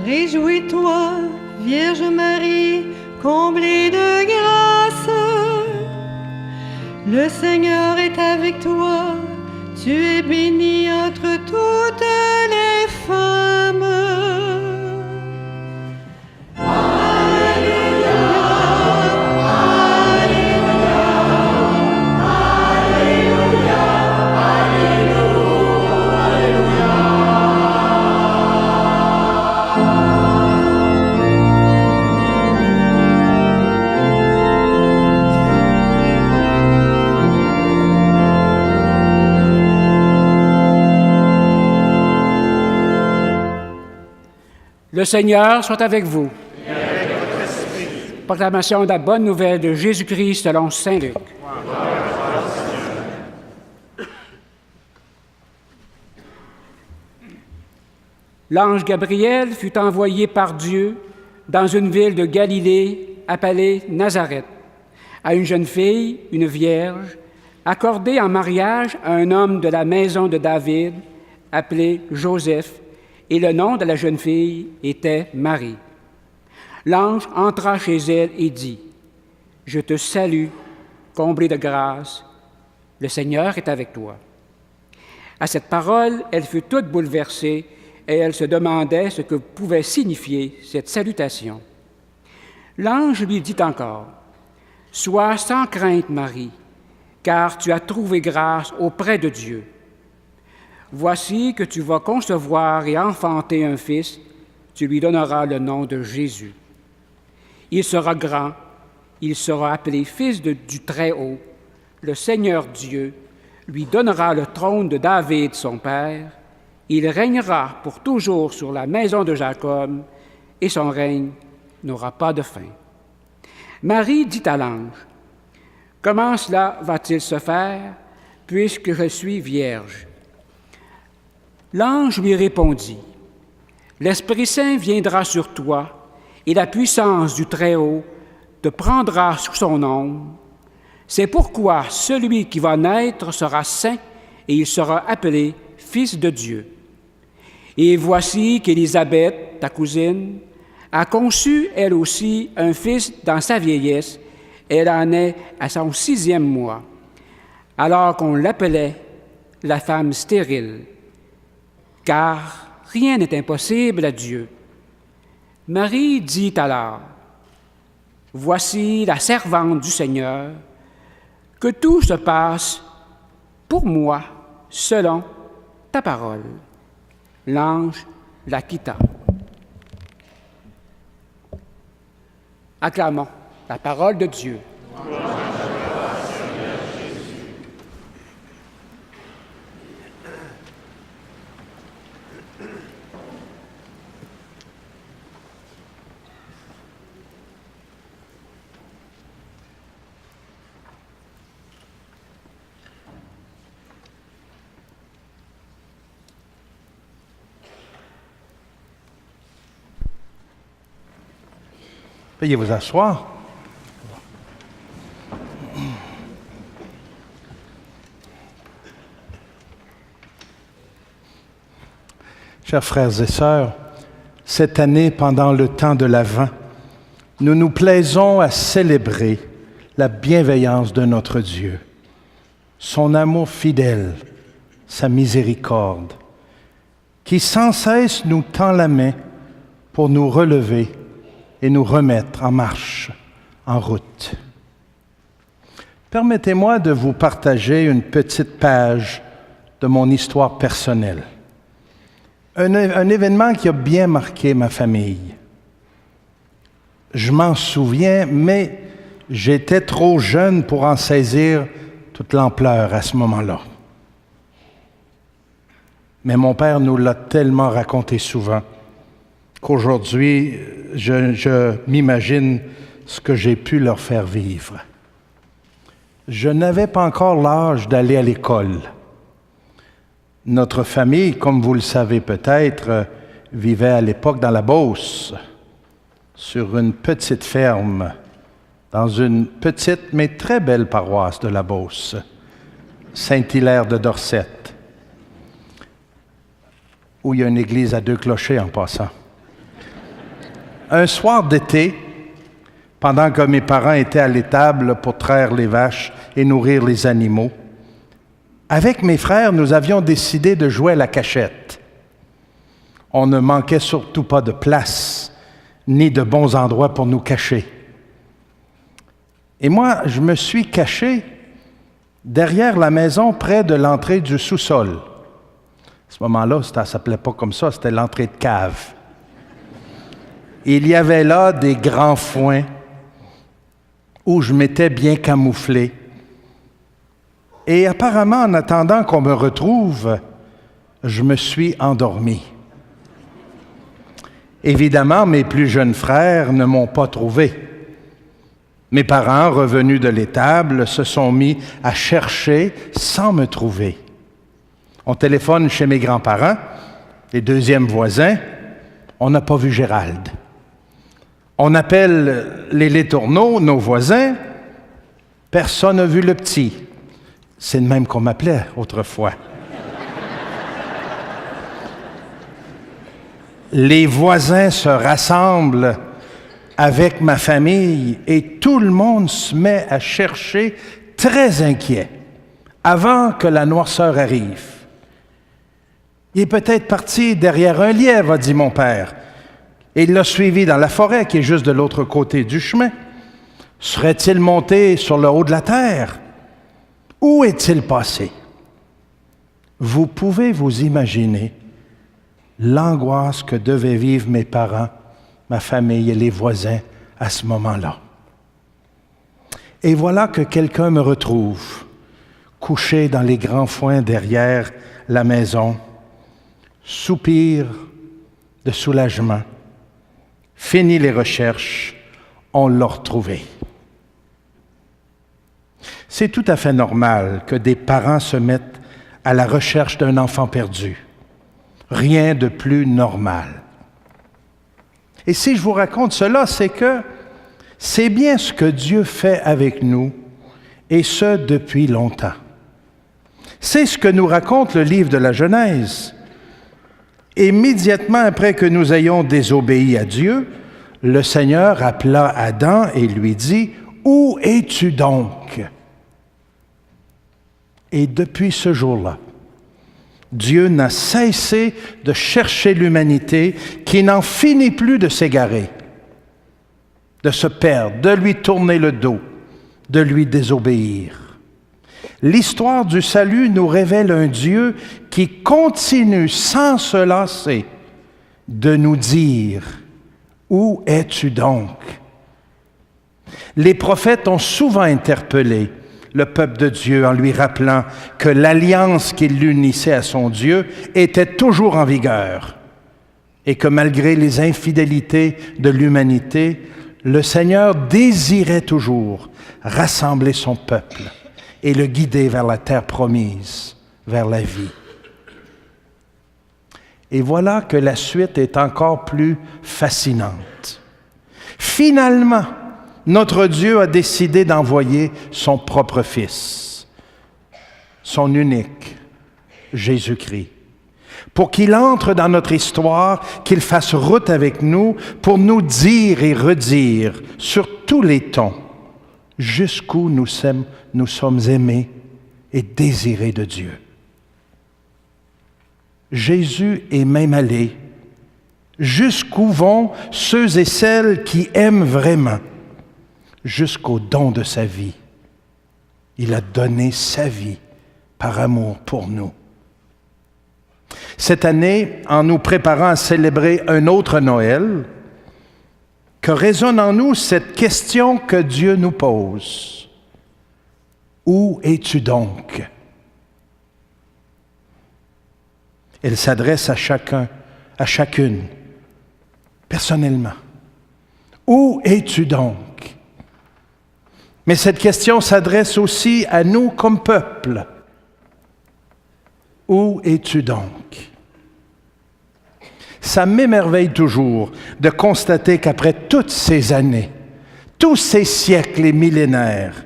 Réjouis-toi, Vierge Marie, comblée de grâce. Le Seigneur est avec toi, tu es bénie entre toutes les femmes. Le Seigneur soit avec vous. Proclamation de la bonne nouvelle de Jésus-Christ selon saint Luc. L'ange Gabriel fut envoyé par Dieu dans une ville de Galilée appelée Nazareth, à une jeune fille, une vierge, accordée en mariage à un homme de la maison de David, appelé Joseph, et le nom de la jeune fille était Marie. L'ange entra chez elle et dit, « Je te salue, comblée de grâce, le Seigneur est avec toi. » À cette parole, elle fut toute bouleversée et elle se demandait ce que pouvait signifier cette salutation. L'ange lui dit encore, « Sois sans crainte, Marie, car tu as trouvé grâce auprès de Dieu. Voici que tu vas concevoir et enfanter un fils, tu lui donneras le nom de Jésus. Il sera grand, il sera appelé fils du Très-Haut. Le Seigneur Dieu lui donnera le trône de David, son père. Il régnera pour toujours sur la maison de Jacob, et son règne n'aura pas de fin. Marie dit à l'ange, « Comment cela va-t-il se faire, puisque je suis vierge? » L'ange lui répondit, « L'Esprit Saint viendra sur toi, et la puissance du Très-Haut te prendra sous son ombre. C'est pourquoi celui qui va naître sera saint, et il sera appelé Fils de Dieu. Et voici qu'Élisabeth, ta cousine, a conçu, elle aussi, un fils dans sa vieillesse. Elle en est à son 6e mois, alors qu'on l'appelait la femme stérile, car rien n'est impossible à Dieu. Marie dit alors, « Voici la servante du Seigneur, que tout se passe pour moi selon ta parole. » L'ange la quitta. Acclamons la parole de Dieu. Veuillez vous asseoir. Chers frères et sœurs, cette année, pendant le temps de l'Avent, nous nous plaisons à célébrer la bienveillance de notre Dieu, son amour fidèle, sa miséricorde, qui sans cesse nous tend la main pour nous relever et nous remettre en marche, en route. Permettez-moi de vous partager une petite page de mon histoire personnelle. Un événement qui a bien marqué ma famille. Je m'en souviens, mais j'étais trop jeune pour en saisir toute l'ampleur à ce moment-là. Mais mon père nous l'a tellement raconté souvent qu'aujourd'hui, je m'imagine ce que j'ai pu leur faire vivre. Je n'avais pas encore l'âge d'aller à l'école. Notre famille, comme vous le savez peut-être, vivait à l'époque dans la Beauce, sur une petite ferme, dans une petite mais très belle paroisse de la Beauce, Saint-Hilaire de Dorset, où il y a une église à 2 clochers en passant. Un soir d'été, pendant que mes parents étaient à l'étable pour traire les vaches et nourrir les animaux, avec mes frères, nous avions décidé de jouer à la cachette. On ne manquait surtout pas de place, ni de bons endroits pour nous cacher. Et moi, je me suis caché derrière la maison, près de l'entrée du sous-sol. À ce moment-là, ça ne s'appelait pas comme ça, c'était l'entrée de cave. Il y avait là des grands foins où je m'étais bien camouflé. Et apparemment, en attendant qu'on me retrouve, je me suis endormi. Évidemment, mes plus jeunes frères ne m'ont pas trouvé. Mes parents, revenus de l'étable, se sont mis à chercher sans me trouver. On téléphone chez mes grands-parents, les deuxièmes voisins, on n'a pas vu Gérald. On appelle les Letourneau, nos voisins, personne n'a vu le petit. C'est le même qu'on m'appelait autrefois. Les voisins se rassemblent avec ma famille et tout le monde se met à chercher très inquiet avant que la noirceur arrive. Il est peut-être parti derrière un lièvre, a dit mon père, et il l'a suivi dans la forêt qui est juste de l'autre côté du chemin. Serait-il monté sur le haut de la terre? Où est-il passé? Vous pouvez vous imaginer l'angoisse que devaient vivre mes parents, ma famille et les voisins à ce moment-là. Et voilà que quelqu'un me retrouve, couché dans les grands foins derrière la maison, soupir de soulagement. Fini les recherches, on l'a retrouvé. C'est tout à fait normal que des parents se mettent à la recherche d'un enfant perdu. Rien de plus normal. Et si je vous raconte cela, c'est que c'est bien ce que Dieu fait avec nous, et ce depuis longtemps. C'est ce que nous raconte le livre de la Genèse. Immédiatement après que nous ayons désobéi à Dieu, le Seigneur appela Adam et lui dit, « Où es-tu donc? » Et depuis ce jour-là, Dieu n'a cessé de chercher l'humanité qui n'en finit plus de s'égarer, de se perdre, de lui tourner le dos, de lui désobéir. L'histoire du salut nous révèle un Dieu qui continue sans se lasser de nous dire « Où es-tu donc? » Les prophètes ont souvent interpellé le peuple de Dieu en lui rappelant que l'alliance qui l'unissait à son Dieu était toujours en vigueur et que malgré les infidélités de l'humanité, le Seigneur désirait toujours rassembler son peuple et le guider vers la terre promise, vers la vie. Et voilà que la suite est encore plus fascinante. Finalement, notre Dieu a décidé d'envoyer son propre Fils, son unique, Jésus-Christ, pour qu'il entre dans notre histoire, qu'il fasse route avec nous, pour nous dire et redire sur tous les tons jusqu'où nous sommes aimés et désirés de Dieu. Jésus est même allé jusqu'où vont ceux et celles qui aiment vraiment, jusqu'au don de sa vie. Il a donné sa vie par amour pour nous. Cette année, en nous préparant à célébrer un autre Noël, que résonne en nous cette question que Dieu nous pose. Où es-tu donc? Elle s'adresse à chacun, à chacune, personnellement. Où es-tu donc? Mais cette question s'adresse aussi à nous comme peuple. Où es-tu donc? Ça m'émerveille toujours de constater qu'après toutes ces années, tous ces siècles et millénaires,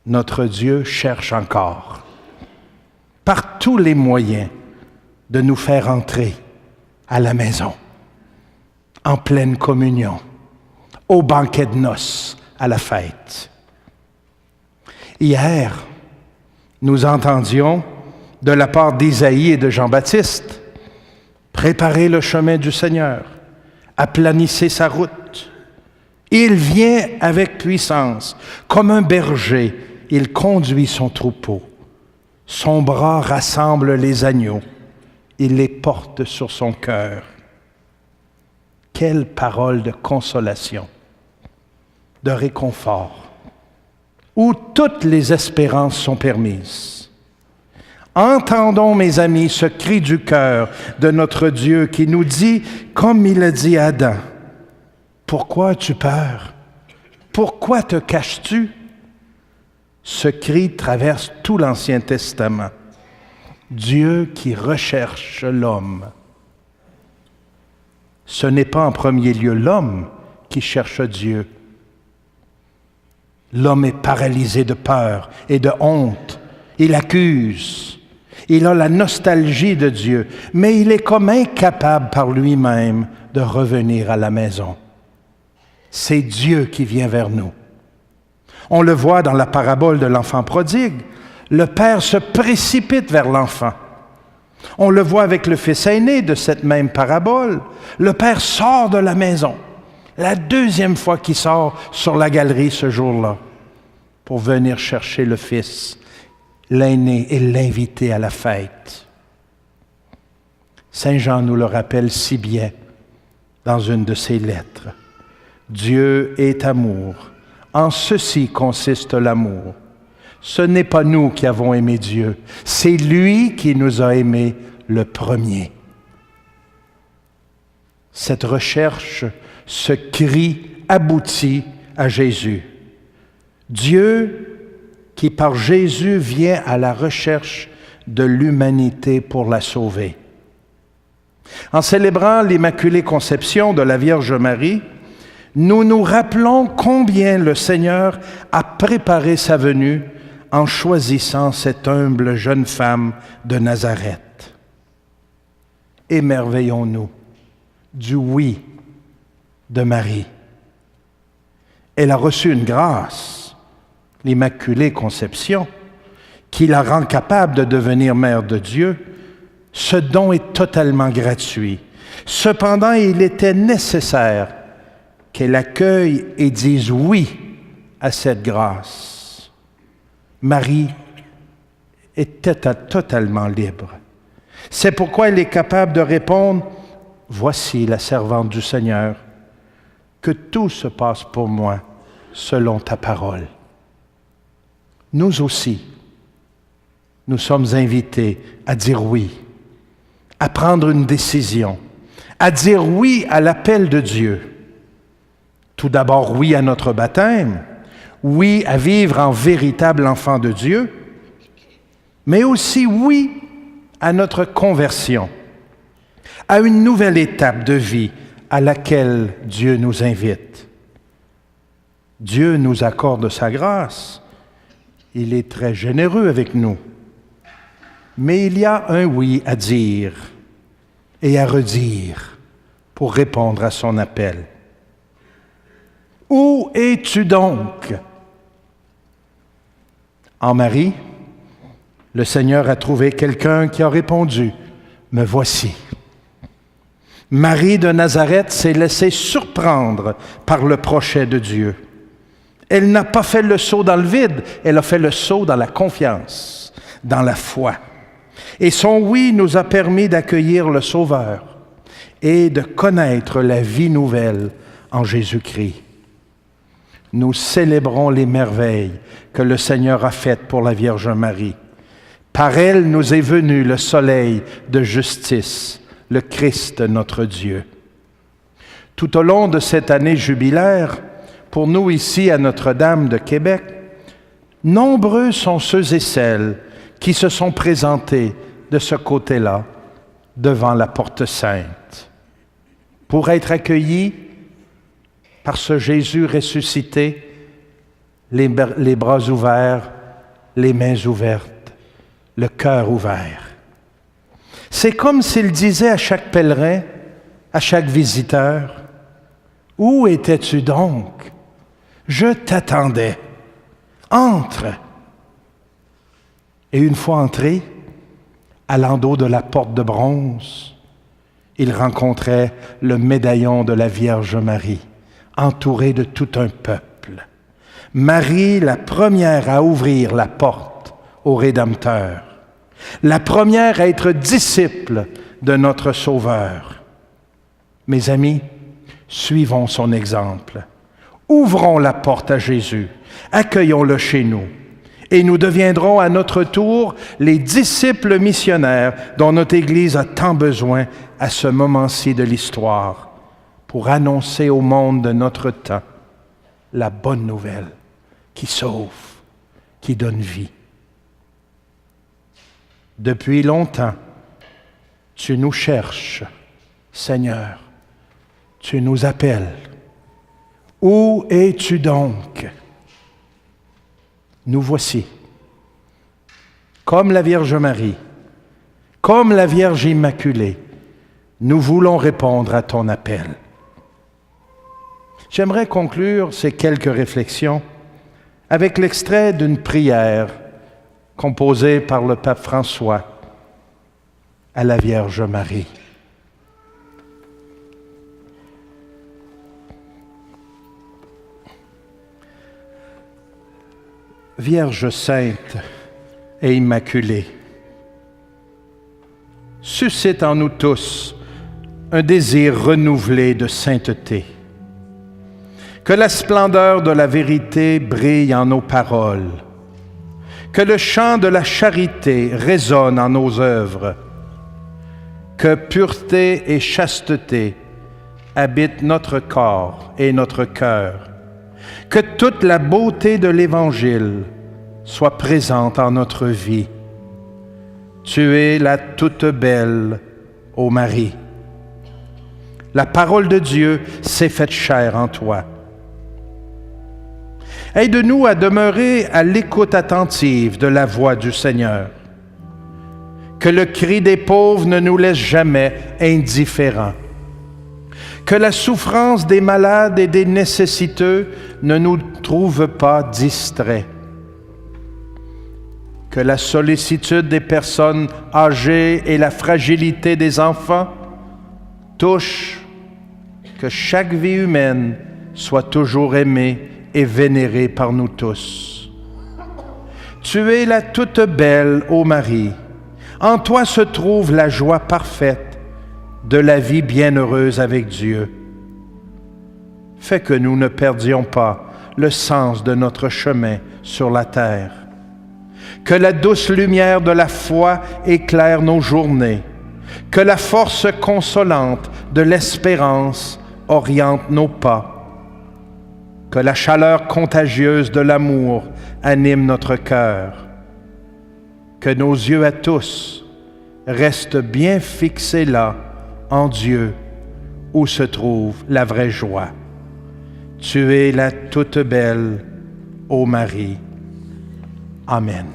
notre Dieu cherche encore, par tous les moyens, de nous faire entrer à la maison, en pleine communion, au banquet de noces, à la fête. Hier, nous entendions de la part d'Isaïe et de Jean-Baptiste, préparez le chemin du Seigneur, aplanissez sa route. Il vient avec puissance, comme un berger, il conduit son troupeau. Son bras rassemble les agneaux, il les porte sur son cœur. Quelle parole de consolation, de réconfort, où toutes les espérances sont permises. Entendons, mes amis, ce cri du cœur de notre Dieu qui nous dit, comme il a dit à Adam, « Pourquoi as-tu peur? Pourquoi te caches-tu? » Ce cri traverse tout l'Ancien Testament. Dieu qui recherche l'homme. Ce n'est pas en premier lieu l'homme qui cherche Dieu. L'homme est paralysé de peur et de honte. Il accuse. Il a la nostalgie de Dieu, mais il est comme incapable par lui-même de revenir à la maison. C'est Dieu qui vient vers nous. On le voit dans la parabole de l'enfant prodigue. Le père se précipite vers l'enfant. On le voit avec le fils aîné de cette même parabole. Le père sort de la maison, la deuxième fois qu'il sort sur la galerie ce jour-là, pour venir chercher le fils l'aîné et l'invité à la fête. Saint Jean nous le rappelle si bien dans une de ses lettres. Dieu est amour. En ceci consiste l'amour. Ce n'est pas nous qui avons aimé Dieu, c'est lui qui nous a aimés le premier. Cette recherche, ce cri aboutit à Jésus. Dieu qui par Jésus vient à la recherche de l'humanité pour la sauver. En célébrant l'Immaculée Conception de la Vierge Marie, nous nous rappelons combien le Seigneur a préparé sa venue en choisissant cette humble jeune femme de Nazareth. Émerveillons-nous du oui de Marie. Elle a reçu une grâce, l'Immaculée Conception, qui la rend capable de devenir mère de Dieu. Ce don est totalement gratuit. Cependant, il était nécessaire qu'elle accueille et dise oui à cette grâce. Marie était totalement libre. C'est pourquoi elle est capable de répondre « Voici la servante du Seigneur, que tout se passe pour moi selon ta parole. » Nous aussi, nous sommes invités à dire oui, à prendre une décision, à dire oui à l'appel de Dieu. Tout d'abord, oui à notre baptême, oui à vivre en véritable enfant de Dieu, mais aussi oui à notre conversion, à une nouvelle étape de vie à laquelle Dieu nous invite. Dieu nous accorde sa grâce, il est très généreux avec nous, mais il y a un oui à dire et à redire pour répondre à son appel. Où es-tu donc? En Marie, le Seigneur a trouvé quelqu'un qui a répondu, « Me voici ». Marie de Nazareth s'est laissée surprendre par le projet de Dieu. Elle n'a pas fait le saut dans le vide, elle a fait le saut dans la confiance, dans la foi. Et son oui nous a permis d'accueillir le Sauveur et de connaître la vie nouvelle en Jésus-Christ. Nous célébrons les merveilles que le Seigneur a faites pour la Vierge Marie. Par elle nous est venu le soleil de justice, le Christ notre Dieu. Tout au long de cette année jubilaire, pour nous ici à Notre-Dame de Québec, nombreux sont ceux et celles qui se sont présentés de ce côté-là, devant la porte sainte, pour être accueillis par ce Jésus ressuscité, les bras ouverts, les mains ouvertes, le cœur ouvert. C'est comme s'il disait à chaque pèlerin, à chaque visiteur, « Où étais-tu donc? Je t'attendais. Entre. » Et une fois entré, à l'endos de la porte de bronze, il rencontrait le médaillon de la Vierge Marie, entouré de tout un peuple. Marie, la première à ouvrir la porte au Rédempteur, la première à être disciple de notre Sauveur. Mes amis, suivons son exemple. Ouvrons la porte à Jésus, accueillons-le chez nous, et nous deviendrons à notre tour les disciples missionnaires dont notre Église a tant besoin à ce moment-ci de l'histoire, pour annoncer au monde de notre temps la bonne nouvelle qui sauve, qui donne vie. Depuis longtemps, tu nous cherches, Seigneur, tu nous appelles. Où es-tu donc? Nous voici, comme la Vierge Marie, comme la Vierge Immaculée, nous voulons répondre à ton appel. J'aimerais conclure ces quelques réflexions avec l'extrait d'une prière composée par le pape François à la Vierge Marie. Vierge sainte, et immaculée. Suscite en nous tous un désir renouvelé de sainteté. Que la splendeur de la vérité brille en nos paroles. Que le chant de la charité résonne en nos œuvres. Que pureté et chasteté habitent notre corps et notre cœur. Que toute la beauté de l'Évangile soit présente en notre vie. Tu es la toute belle, ô Marie. La parole de Dieu s'est faite chair en toi. Aide-nous à demeurer à l'écoute attentive de la voix du Seigneur. Que le cri des pauvres ne nous laisse jamais indifférents. Que la souffrance des malades et des nécessiteux ne nous trouve pas distraits. Que la sollicitude des personnes âgées et la fragilité des enfants touchent, que chaque vie humaine soit toujours aimée et vénérée par nous tous. Tu es la toute belle, ô Marie. En toi se trouve la joie parfaite de la vie bienheureuse avec Dieu. Fais que nous ne perdions pas le sens de notre chemin sur la terre. Que la douce lumière de la foi éclaire nos journées. Que la force consolante de l'espérance oriente nos pas. Que la chaleur contagieuse de l'amour anime notre cœur. Que nos yeux à tous restent bien fixés là, en Dieu, où se trouve la vraie joie. Tu es la toute belle, ô Marie. Amen.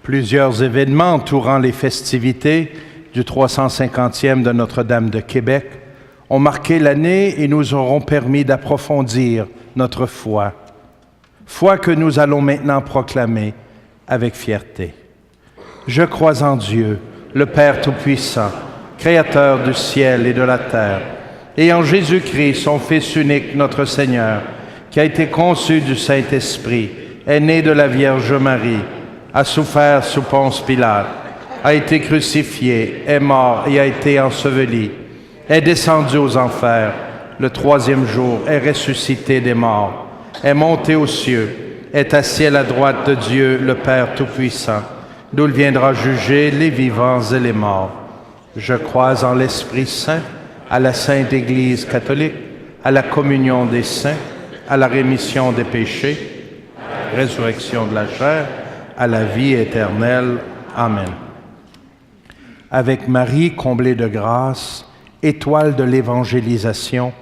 Plusieurs événements entourant les festivités du 350e de Notre-Dame de Québec ont marqué l'année et nous auront permis d'approfondir notre foi. Foi que nous allons maintenant proclamer avec fierté. Je crois en Dieu, le Père Tout-Puissant, Créateur du ciel et de la terre, et en Jésus-Christ, son Fils unique, notre Seigneur, qui a été conçu du Saint-Esprit, est né de la Vierge Marie, a souffert sous Ponce Pilate, a été crucifié, est mort et a été enseveli, est descendu aux enfers, le troisième jour est ressuscité des morts, est monté aux cieux, est assis à la droite de Dieu, le Père Tout-Puissant, d'où il viendra juger les vivants et les morts. Je crois en l'Esprit Saint, à la Sainte Église catholique, à la communion des saints, à la rémission des péchés, résurrection de la chair, à la vie éternelle. Amen. Avec Marie, comblée de grâce, étoile de l'évangélisation,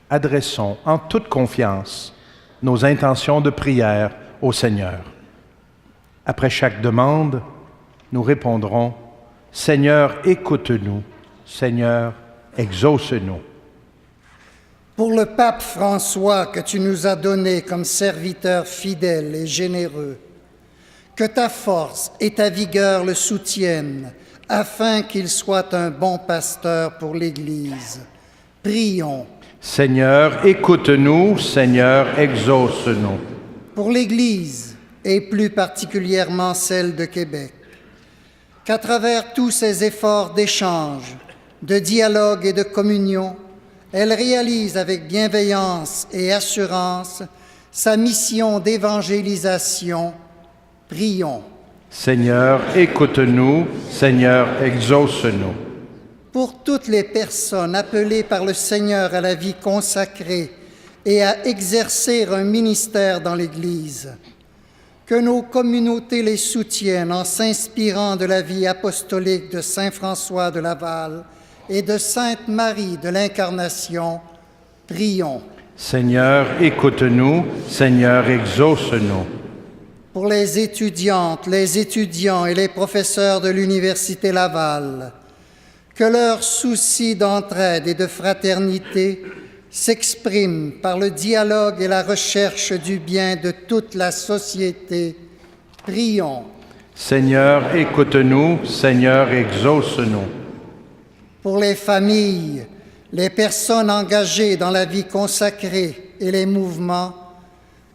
adressons en toute confiance nos intentions de prière au Seigneur. Après chaque demande, nous répondrons « Seigneur, écoute-nous. Seigneur, exauce-nous. » Pour le pape François que tu nous as donné comme serviteur fidèle et généreux, que ta force et ta vigueur le soutiennent, afin qu'il soit un bon pasteur pour l'Église. Prions. Seigneur, écoute-nous. Seigneur, exauce-nous. Pour l'Église, et plus particulièrement celle de Québec, qu'à travers tous ces efforts d'échange, de dialogue et de communion, elle réalise avec bienveillance et assurance sa mission d'évangélisation. Prions. Seigneur, écoute-nous. Seigneur, exauce-nous. Pour toutes les personnes appelées par le Seigneur à la vie consacrée et à exercer un ministère dans l'Église, que nos communautés les soutiennent en s'inspirant de la vie apostolique de saint François de Laval et de sainte Marie de l'Incarnation. Prions. Seigneur, écoute-nous. Seigneur, exauce-nous. Pour les étudiantes, les étudiants et les professeurs de l'Université Laval, que leur souci d'entraide et de fraternité s'exprime par le dialogue et la recherche du bien de toute la société. Prions. Seigneur, écoute-nous. Seigneur, exauce-nous. Pour les familles, les personnes engagées dans la vie consacrée et les mouvements,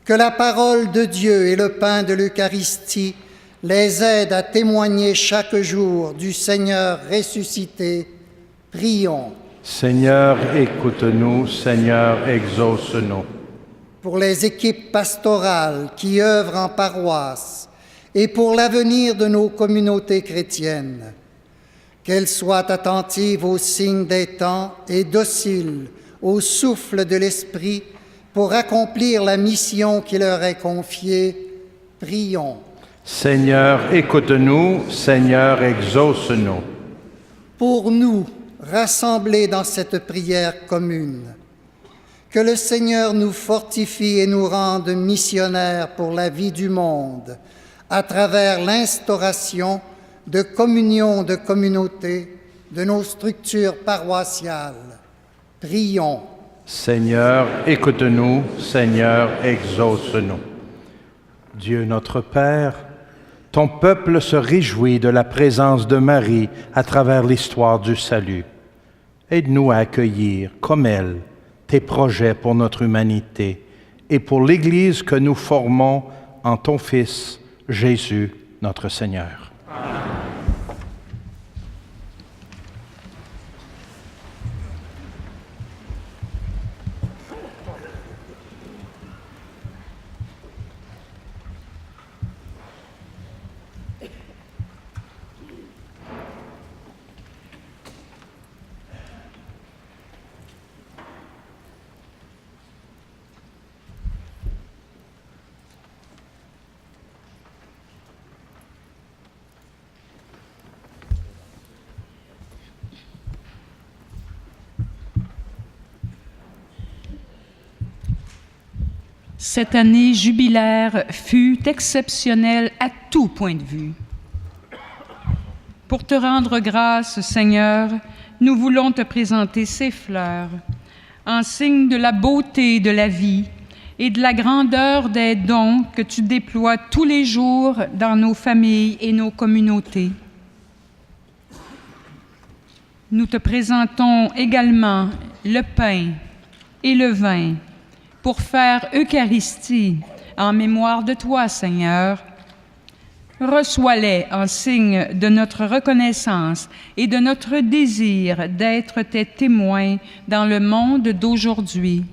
que la parole de Dieu et le pain de l'Eucharistie les aident à témoigner chaque jour du Seigneur ressuscité. Prions. Seigneur, écoute-nous. Seigneur, exauce-nous. Pour les équipes pastorales qui œuvrent en paroisse et pour l'avenir de nos communautés chrétiennes, qu'elles soient attentives aux signes des temps et dociles au souffle de l'Esprit pour accomplir la mission qui leur est confiée. Prions. Seigneur, écoute-nous. Seigneur, exauce-nous. Pour nous, rassemblés dans cette prière commune, que le Seigneur nous fortifie et nous rende missionnaires pour la vie du monde à travers l'instauration de communion de communautés de nos structures paroissiales. Prions. Seigneur, écoute-nous. Seigneur, exauce-nous. Dieu notre Père, ton peuple se réjouit de la présence de Marie à travers l'histoire du salut. Aide-nous à accueillir, comme elle, tes projets pour notre humanité et pour l'Église que nous formons en ton Fils, Jésus, notre Seigneur. Amen. Cette année jubilaire fut exceptionnelle à tout point de vue. Pour te rendre grâce, Seigneur, nous voulons te présenter ces fleurs, en signe de la beauté de la vie et de la grandeur des dons que tu déploies tous les jours dans nos familles et nos communautés. Nous te présentons également le pain et le vin, pour faire Eucharistie en mémoire de toi, Seigneur. Reçois-les en signe de notre reconnaissance et de notre désir d'être tes témoins dans le monde d'aujourd'hui.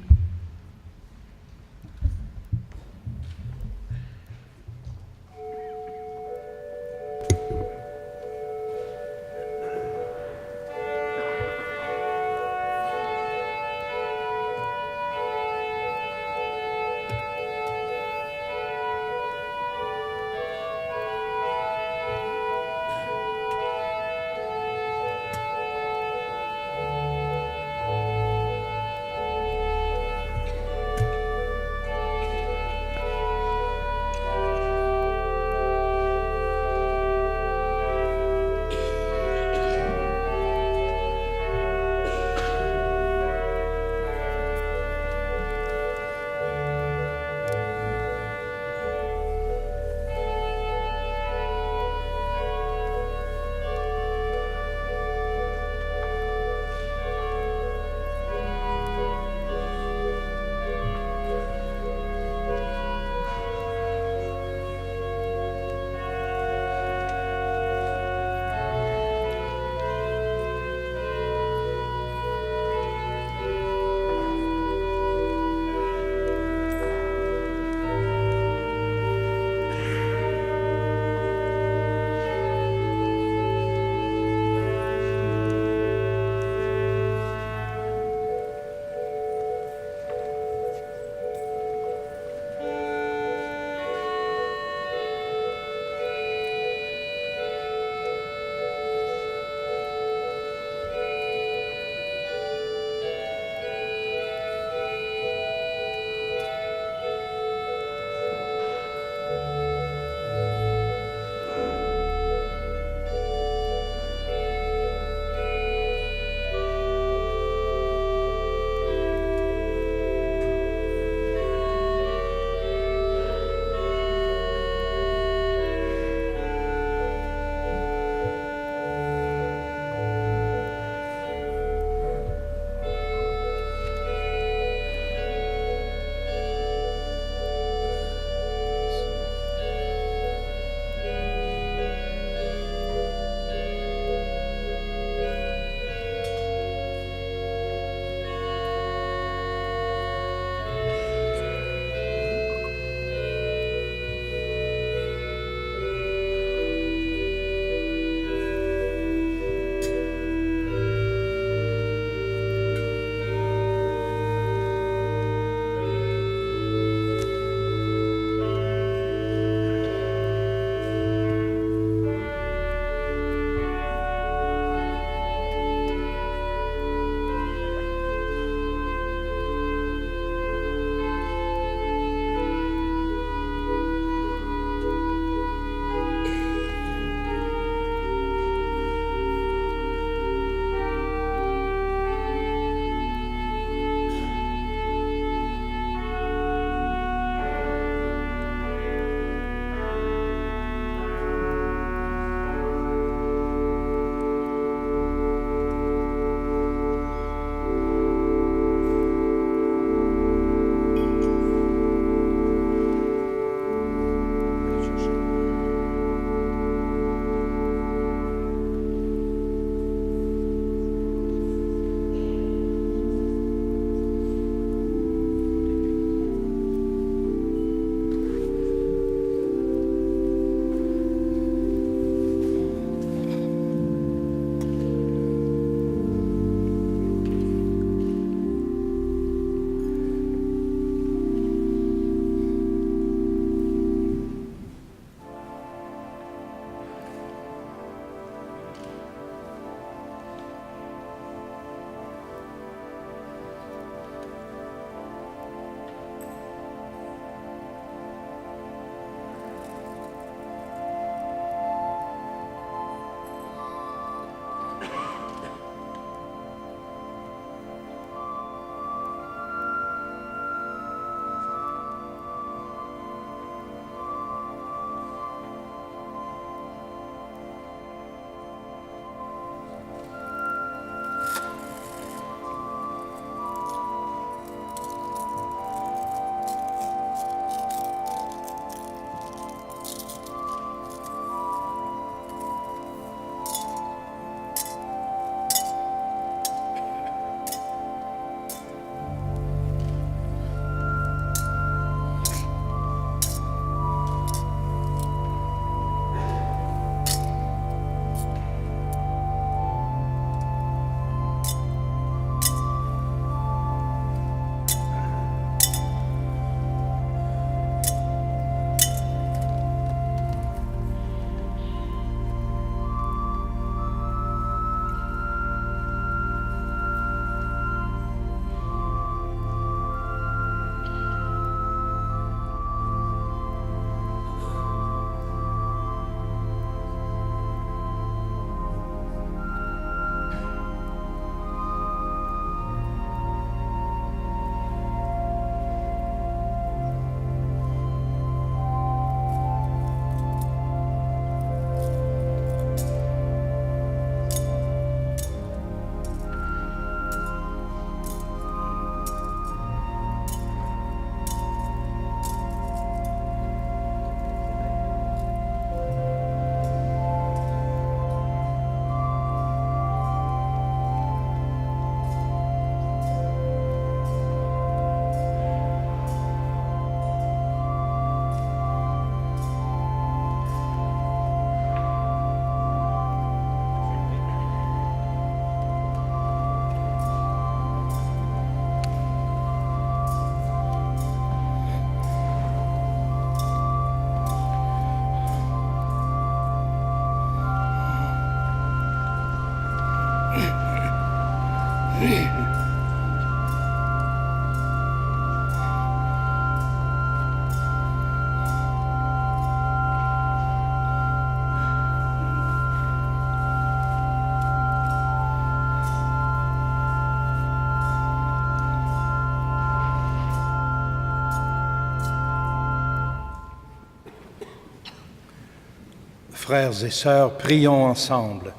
Frères et sœurs, prions ensemble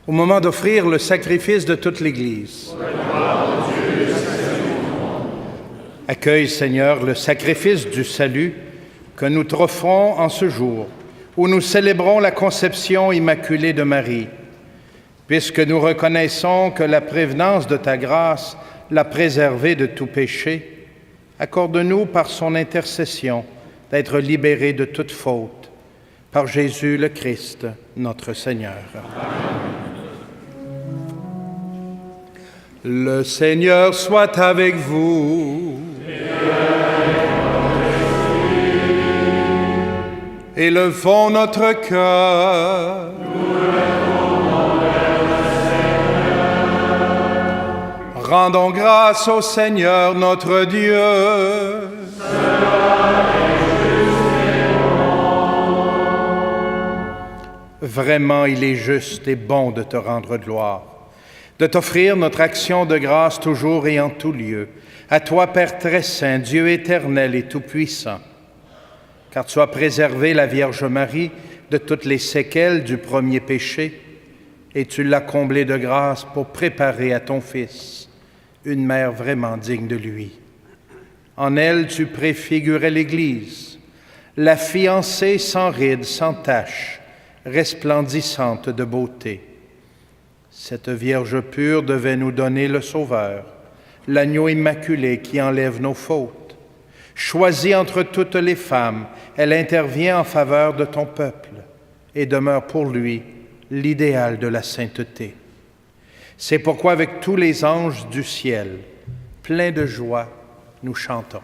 au moment d'offrir le sacrifice de toute l'Église. Accueille, Seigneur, le sacrifice du salut que nous t'offrons en ce jour, où nous célébrons la conception immaculée de Marie. Puisque nous reconnaissons que la prévenance de ta grâce l'a préservée de tout péché, accorde-nous par son intercession d'être libérés de toute faute, par Jésus le Christ, notre Seigneur. Le Seigneur soit avec vous. Élevons notre cœur. Rendons grâce au Seigneur notre Dieu. Vraiment, il est juste et bon de te rendre gloire, de t'offrir notre action de grâce toujours et en tout lieu. À toi, Père très saint, Dieu éternel et tout-puissant, car tu as préservé la Vierge Marie de toutes les séquelles du premier péché, et tu l'as comblée de grâce pour préparer à ton Fils une mère vraiment digne de lui. En elle, tu préfigurais l'Église, la fiancée sans rides, sans tache, resplendissante de beauté. Cette Vierge pure devait nous donner le Sauveur, l'agneau immaculé qui enlève nos fautes. Choisie entre toutes les femmes, elle intervient en faveur de ton peuple et demeure pour lui l'idéal de la sainteté. C'est pourquoi avec tous les anges du ciel, pleins de joie, nous chantons.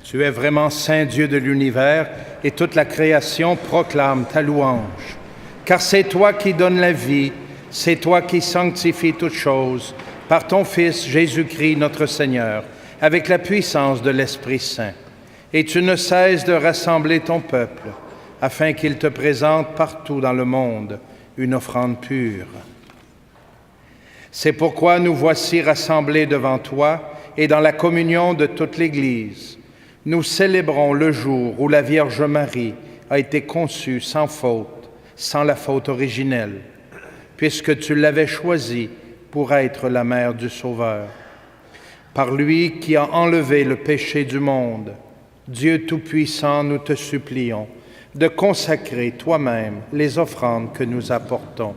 Tu es vraiment Saint Dieu de l'univers et toute la création proclame ta louange. Car c'est toi qui donnes la vie, c'est toi qui sanctifies toutes choses par ton Fils Jésus-Christ notre Seigneur, avec la puissance de l'Esprit Saint. Et tu ne cesses de rassembler ton peuple afin qu'il te présente partout dans le monde une offrande pure. C'est pourquoi nous voici rassemblés devant toi et dans la communion de toute l'Église. Nous célébrons le jour où la Vierge Marie a été conçue sans faute, sans la faute originelle, puisque tu l'avais choisie pour être la mère du Sauveur. Par lui qui a enlevé le péché du monde, Dieu Tout-Puissant, nous te supplions de consacrer toi-même les offrandes que nous apportons.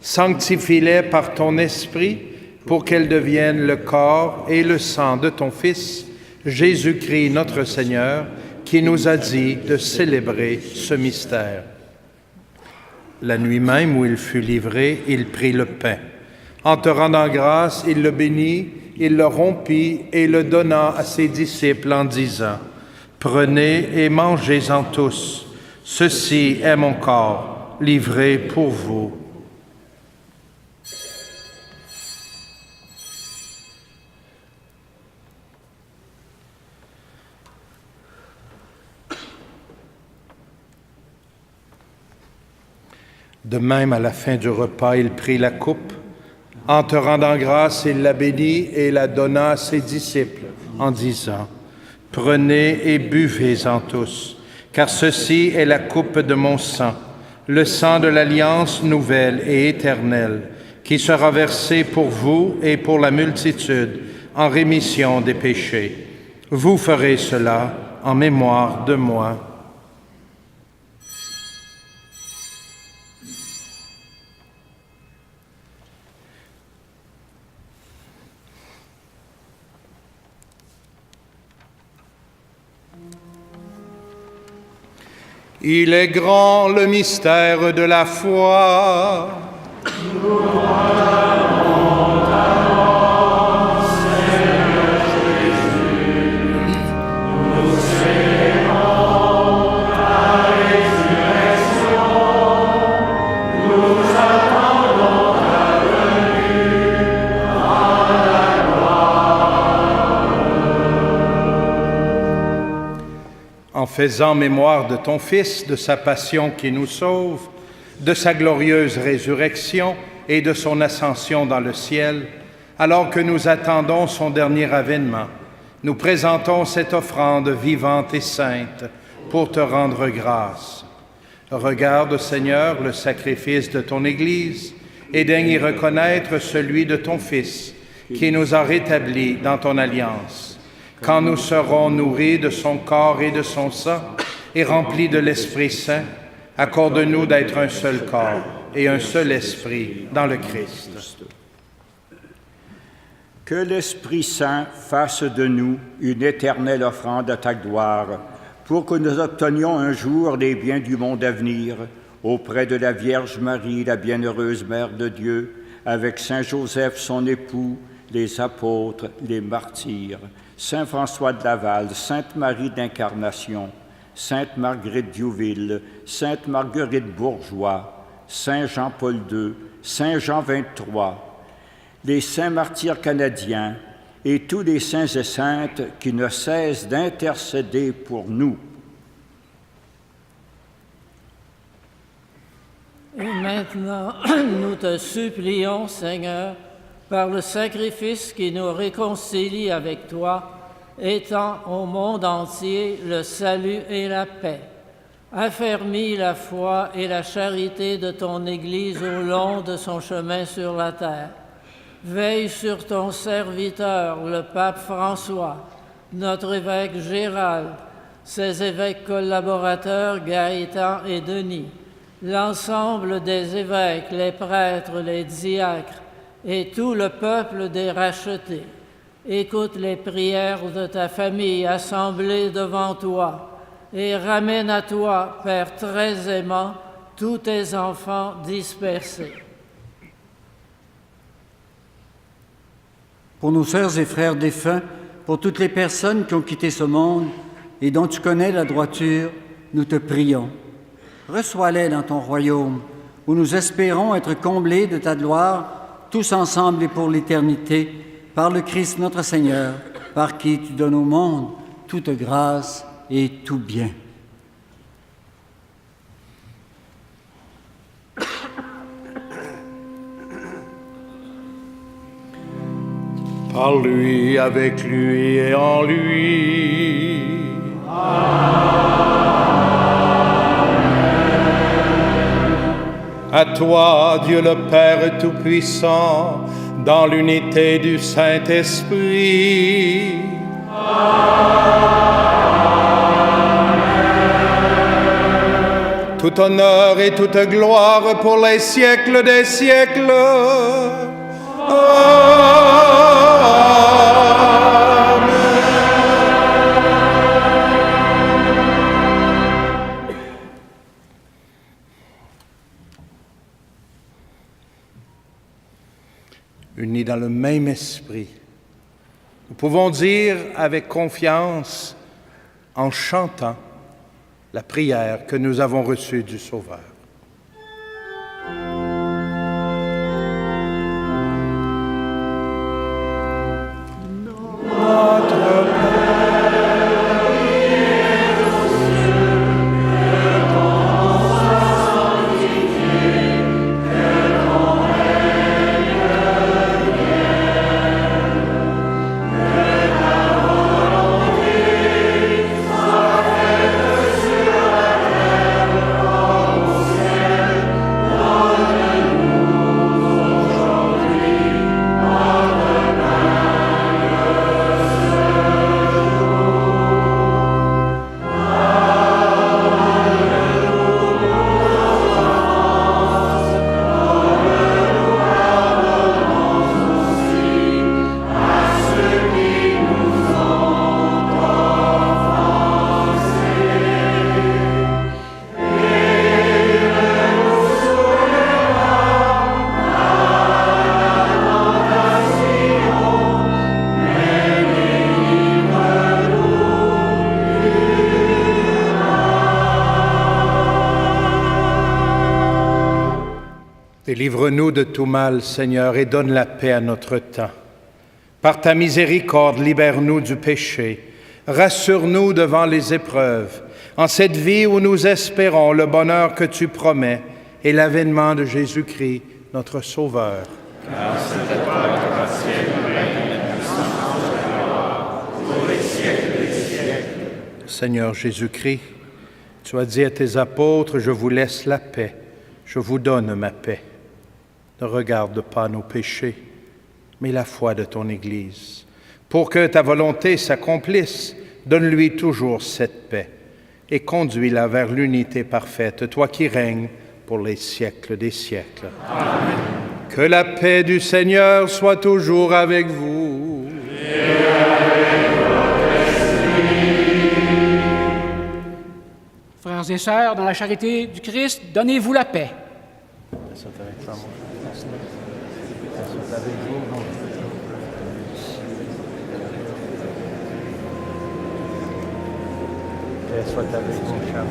Sanctifie-les par ton Esprit pour qu'elles deviennent le corps et le sang de ton Fils, Jésus-Christ notre Seigneur, qui nous a dit de célébrer ce mystère. La nuit même où il fut livré, il prit le pain. En te rendant grâce, il le bénit, il le rompit et le donna à ses disciples en disant : « Prenez et mangez-en tous. Ceci est mon corps, livré pour vous. » De même, à la fin du repas, il prit la coupe. En te rendant grâce, il la bénit et la donna à ses disciples en disant : « Prenez et buvez-en tous, car ceci est la coupe de mon sang, le sang de l'alliance nouvelle et éternelle, qui sera versé pour vous et pour la multitude en rémission des péchés. Vous ferez cela en mémoire de moi. » Il est grand le mystère de la foi. En faisant mémoire de ton Fils, de sa passion qui nous sauve, de sa glorieuse résurrection et de son ascension dans le ciel, alors que nous attendons son dernier avènement, nous présentons cette offrande vivante et sainte pour te rendre grâce. Regarde, Seigneur, le sacrifice de ton Église et daigne y reconnaître celui de ton Fils, qui nous a rétablis dans ton alliance. Quand nous serons nourris de son corps et de son sang et remplis de l'Esprit Saint, accorde-nous d'être un seul corps et un seul esprit dans le Christ. Que l'Esprit Saint fasse de nous une éternelle offrande à ta gloire, pour que nous obtenions un jour les biens du monde à venir, auprès de la Vierge Marie, la bienheureuse Mère de Dieu, avec Saint Joseph, son époux, les apôtres, les martyrs, Saint François de Laval, Sainte Marie d'Incarnation, Sainte Marguerite Diouville, Sainte Marguerite Bourgeois, Saint Jean-Paul II, Saint Jean XXIII, les saints martyrs canadiens et tous les saints et saintes qui ne cessent d'intercéder pour nous. Et maintenant, nous te supplions, Seigneur, par le sacrifice qui nous réconcilie avec toi, étends au monde entier le salut et la paix. Affermis la foi et la charité de ton Église au long de son chemin sur la terre. Veille sur ton serviteur, le pape François, notre évêque Gérald, ses évêques collaborateurs Gaëtan et Denis, l'ensemble des évêques, les prêtres, les diacres, et tout le peuple des rachetés. Écoute les prières de ta famille assemblée devant toi et ramène à toi, Père très aimant, tous tes enfants dispersés. Pour nos sœurs et frères défunts, pour toutes les personnes qui ont quitté ce monde et dont tu connais la droiture, nous te prions. Reçois-les dans ton royaume, où nous espérons être comblés de ta gloire, tous ensemble et pour l'éternité, par le Christ notre Seigneur, par qui tu donnes au monde toute grâce et tout bien. Par lui, avec lui et en lui. À toi, Dieu le Père Tout-Puissant, dans l'unité du Saint-Esprit. Amen. Tout honneur et toute gloire pour les siècles des siècles. Unis dans le même esprit, nous pouvons dire avec confiance, en chantant, la prière que nous avons reçue du Sauveur. Délivre-nous de tout mal, Seigneur, et donne la paix à notre temps. Par ta miséricorde, libère-nous du péché. Rassure-nous devant les épreuves, en cette vie où nous espérons le bonheur que tu promets et l'avènement de Jésus-Christ, notre Sauveur. Car c'est à toi le gracieux, le règne, la puissance, la gloire, pour les siècles des siècles. Seigneur Jésus-Christ, tu as dit à tes apôtres, « Je vous laisse la paix, je vous donne ma paix. » Ne regarde pas nos péchés, mais la foi de ton Église. Pour que ta volonté s'accomplisse, donne-lui toujours cette paix et conduis-la vers l'unité parfaite, toi qui règnes pour les siècles des siècles. Amen. Que la paix du Seigneur soit toujours avec vous. Et avec votre esprit. Frères et sœurs, dans la charité du Christ, donnez-vous la paix. Soit avec mon cher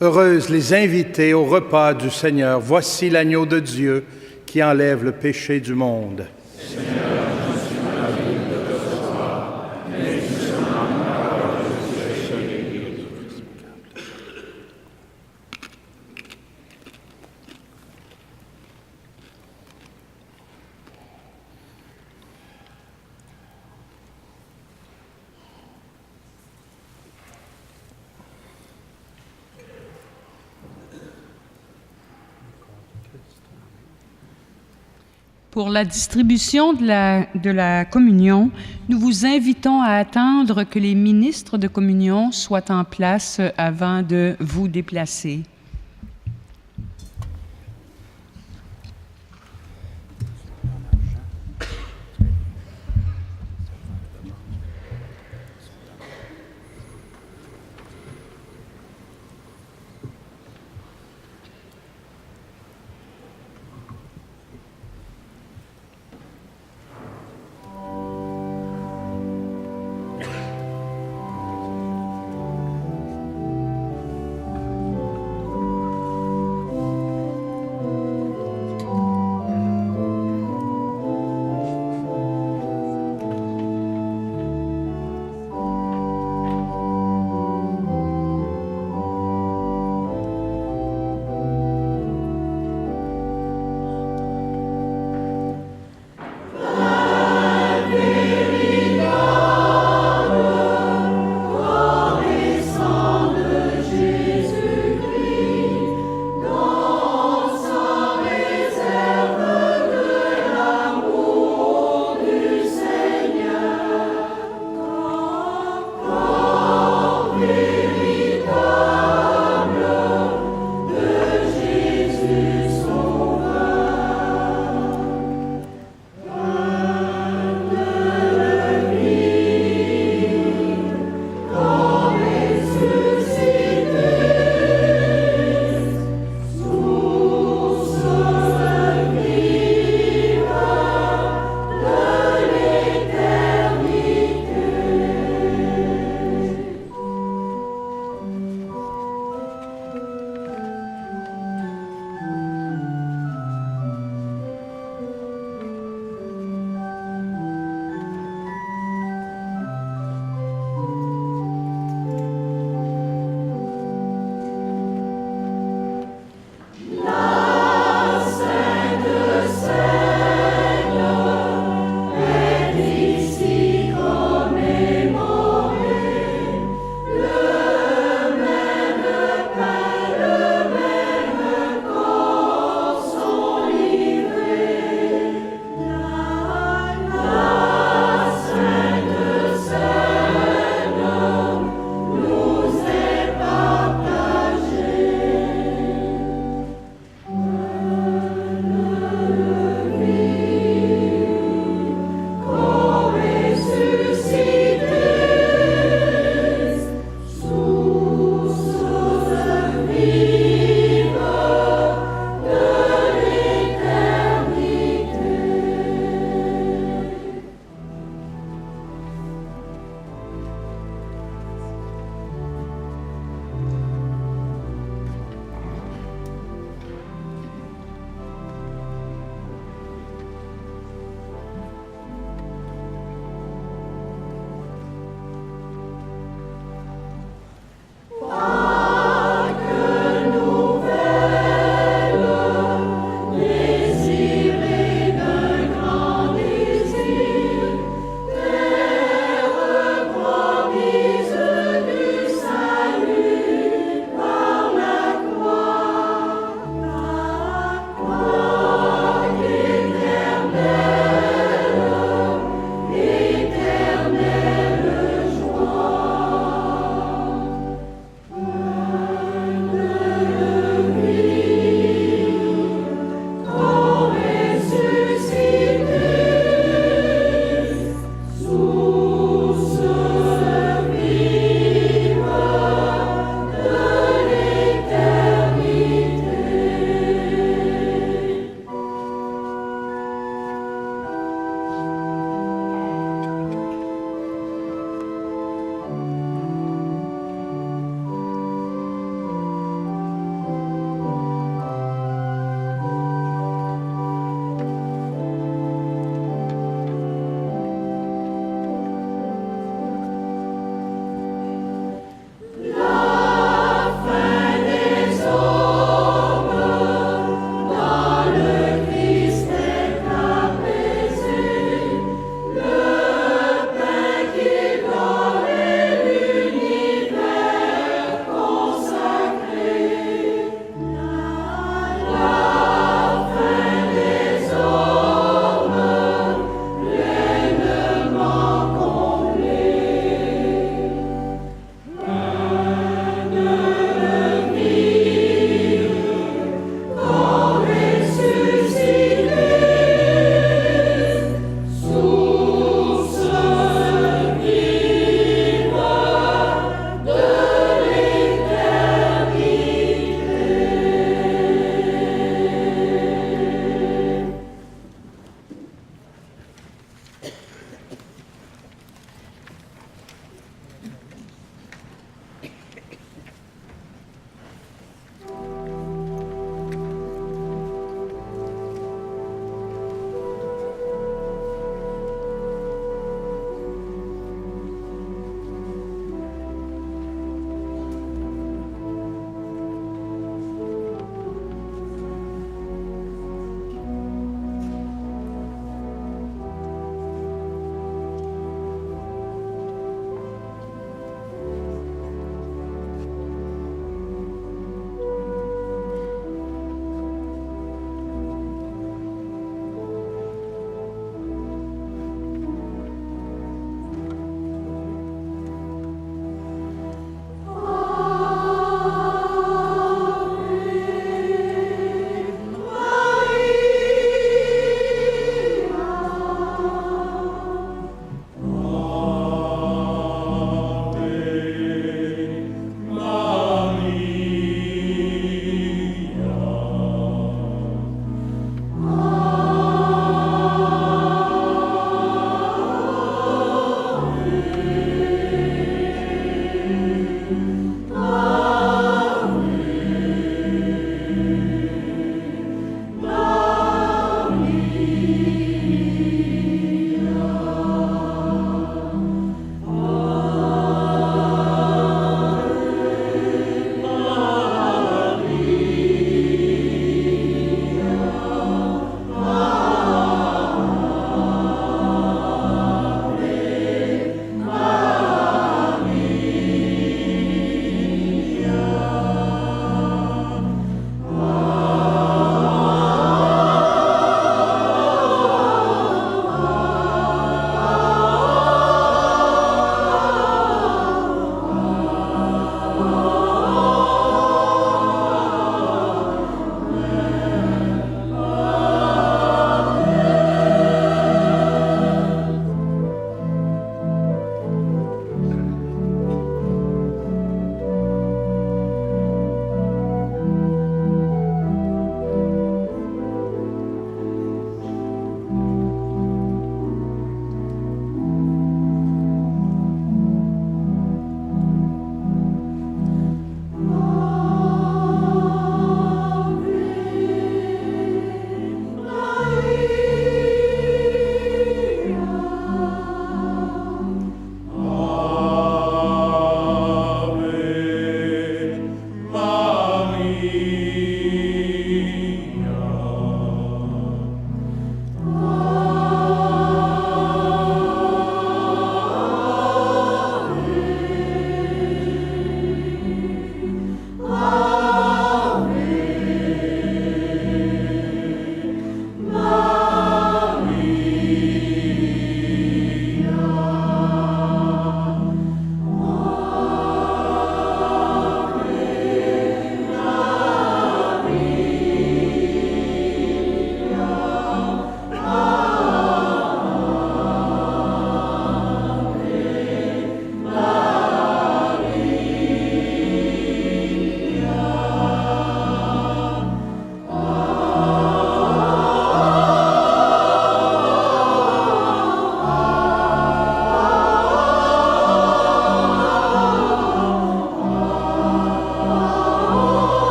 Heureuses les invités au repas du Seigneur. Voici l'agneau de Dieu qui enlève le péché du monde. Seigneur, je suis ravi de te recevoir, mais justement la parole de péché. Pour la distribution de la communion, nous vous invitons à attendre que les ministres de communion soient en place avant de vous déplacer.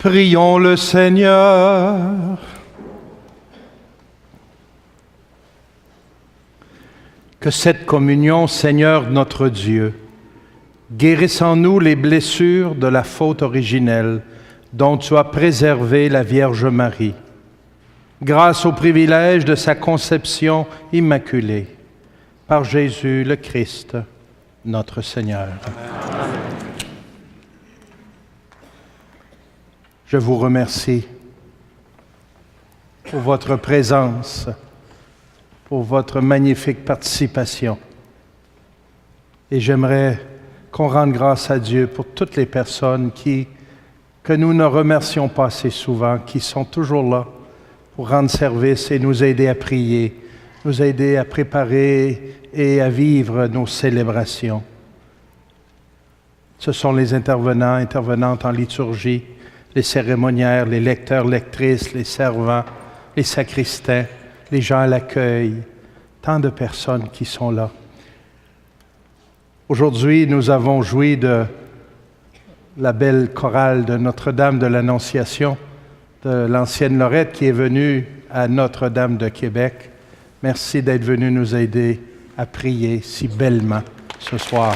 Prions le Seigneur. Que cette communion, Seigneur notre Dieu, guérisse en nous les blessures de la faute originelle dont tu as préservé la Vierge Marie, grâce au privilège de sa conception immaculée, par Jésus le Christ, notre Seigneur. Amen. Je vous remercie pour votre présence, pour votre magnifique participation. Et j'aimerais qu'on rende grâce à Dieu pour toutes les personnes que nous ne remercions pas assez souvent, qui sont toujours là pour rendre service et nous aider à prier, nous aider à préparer et à vivre nos célébrations. Ce sont les intervenants, intervenantes en liturgie, les cérémoniaires, les lecteurs, lectrices, les servants, les sacristains, les gens à l'accueil, tant de personnes qui sont là. Aujourd'hui, nous avons joui de la belle chorale de Notre-Dame de l'Annonciation, de l'ancienne Lorette qui est venue à Notre-Dame de Québec. Merci d'être venu nous aider à prier si bellement ce soir.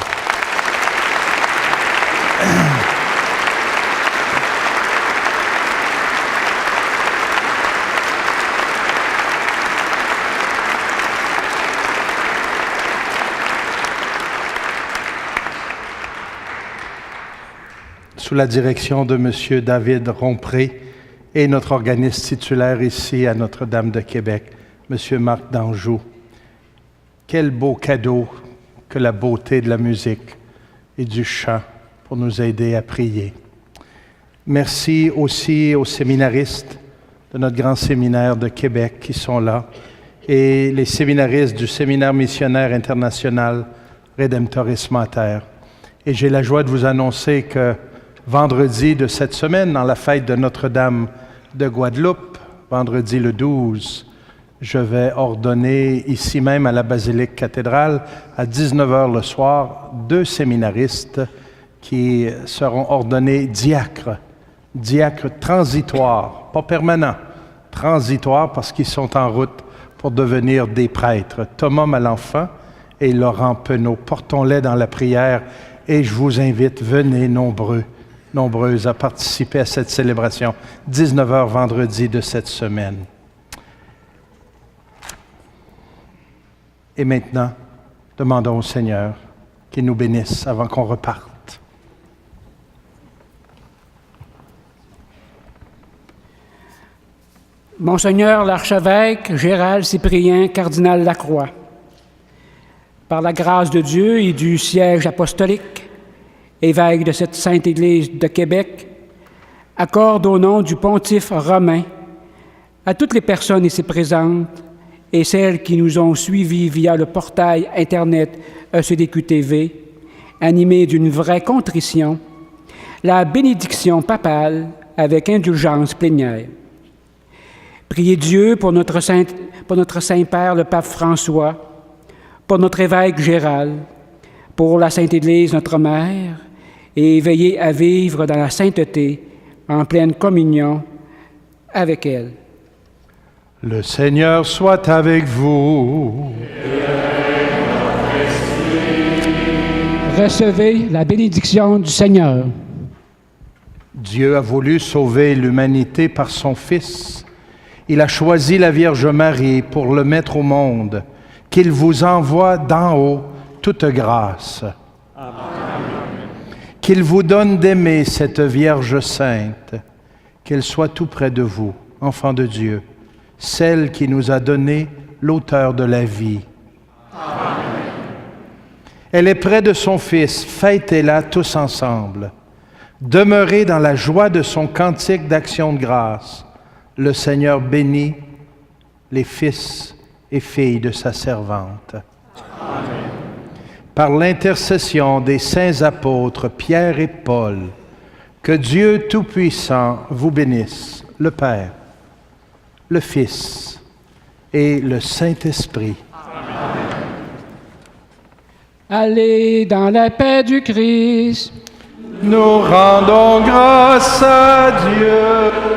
Sous la direction de M. David Rompré et notre organiste titulaire ici à Notre-Dame de Québec, M. Marc d'Anjou. Quel beau cadeau que la beauté de la musique et du chant pour nous aider à prier. Merci aussi aux séminaristes de notre grand séminaire de Québec qui sont là et les séminaristes du séminaire missionnaire international Redemptoris Mater. Et j'ai la joie de vous annoncer que vendredi de cette semaine, dans la fête de Notre-Dame de Guadeloupe, vendredi le 12, je vais ordonner ici même à la basilique cathédrale, à 19h le soir, 2 séminaristes qui seront ordonnés diacres transitoires, pas permanents, transitoires parce qu'ils sont en route pour devenir des prêtres. Thomas Malenfant et Laurent Penaud, portons-les dans la prière et je vous invite, venez nombreuses à participer à cette célébration, 19h vendredi de cette semaine. Et maintenant, demandons au Seigneur qu'il nous bénisse avant qu'on reparte. Monseigneur l'archevêque Gérald Cyprien, cardinal Lacroix, par la grâce de Dieu et du siège apostolique, évêque de cette Sainte Église de Québec, accorde au nom du pontife romain à toutes les personnes ici présentes et celles qui nous ont suivis via le portail Internet ECDQ-TV, animé d'une vraie contrition, la bénédiction papale avec indulgence plénière. Priez Dieu pour notre Saint-Père, le pape François, pour notre évêque Gérald, pour la Sainte Église, notre Mère, et veillez à vivre dans la sainteté, en pleine communion avec elle. Le Seigneur soit avec vous. Recevez la bénédiction du Seigneur. Dieu a voulu sauver l'humanité par son Fils. Il a choisi la Vierge Marie pour le mettre au monde, qu'il vous envoie d'en haut toute grâce. Amen. Qu'il vous donne d'aimer cette Vierge sainte, qu'elle soit tout près de vous, enfants de Dieu, celle qui nous a donné l'auteur de la vie. Amen. Elle est près de son Fils, fêtez-la tous ensemble. Demeurez dans la joie de son cantique d'action de grâce. Le Seigneur bénit les fils et filles de sa servante. Amen. Par l'intercession des saints apôtres Pierre et Paul, que Dieu Tout-Puissant vous bénisse, le Père, le Fils et le Saint-Esprit. Allez dans la paix du Christ. Nous rendons grâce à Dieu.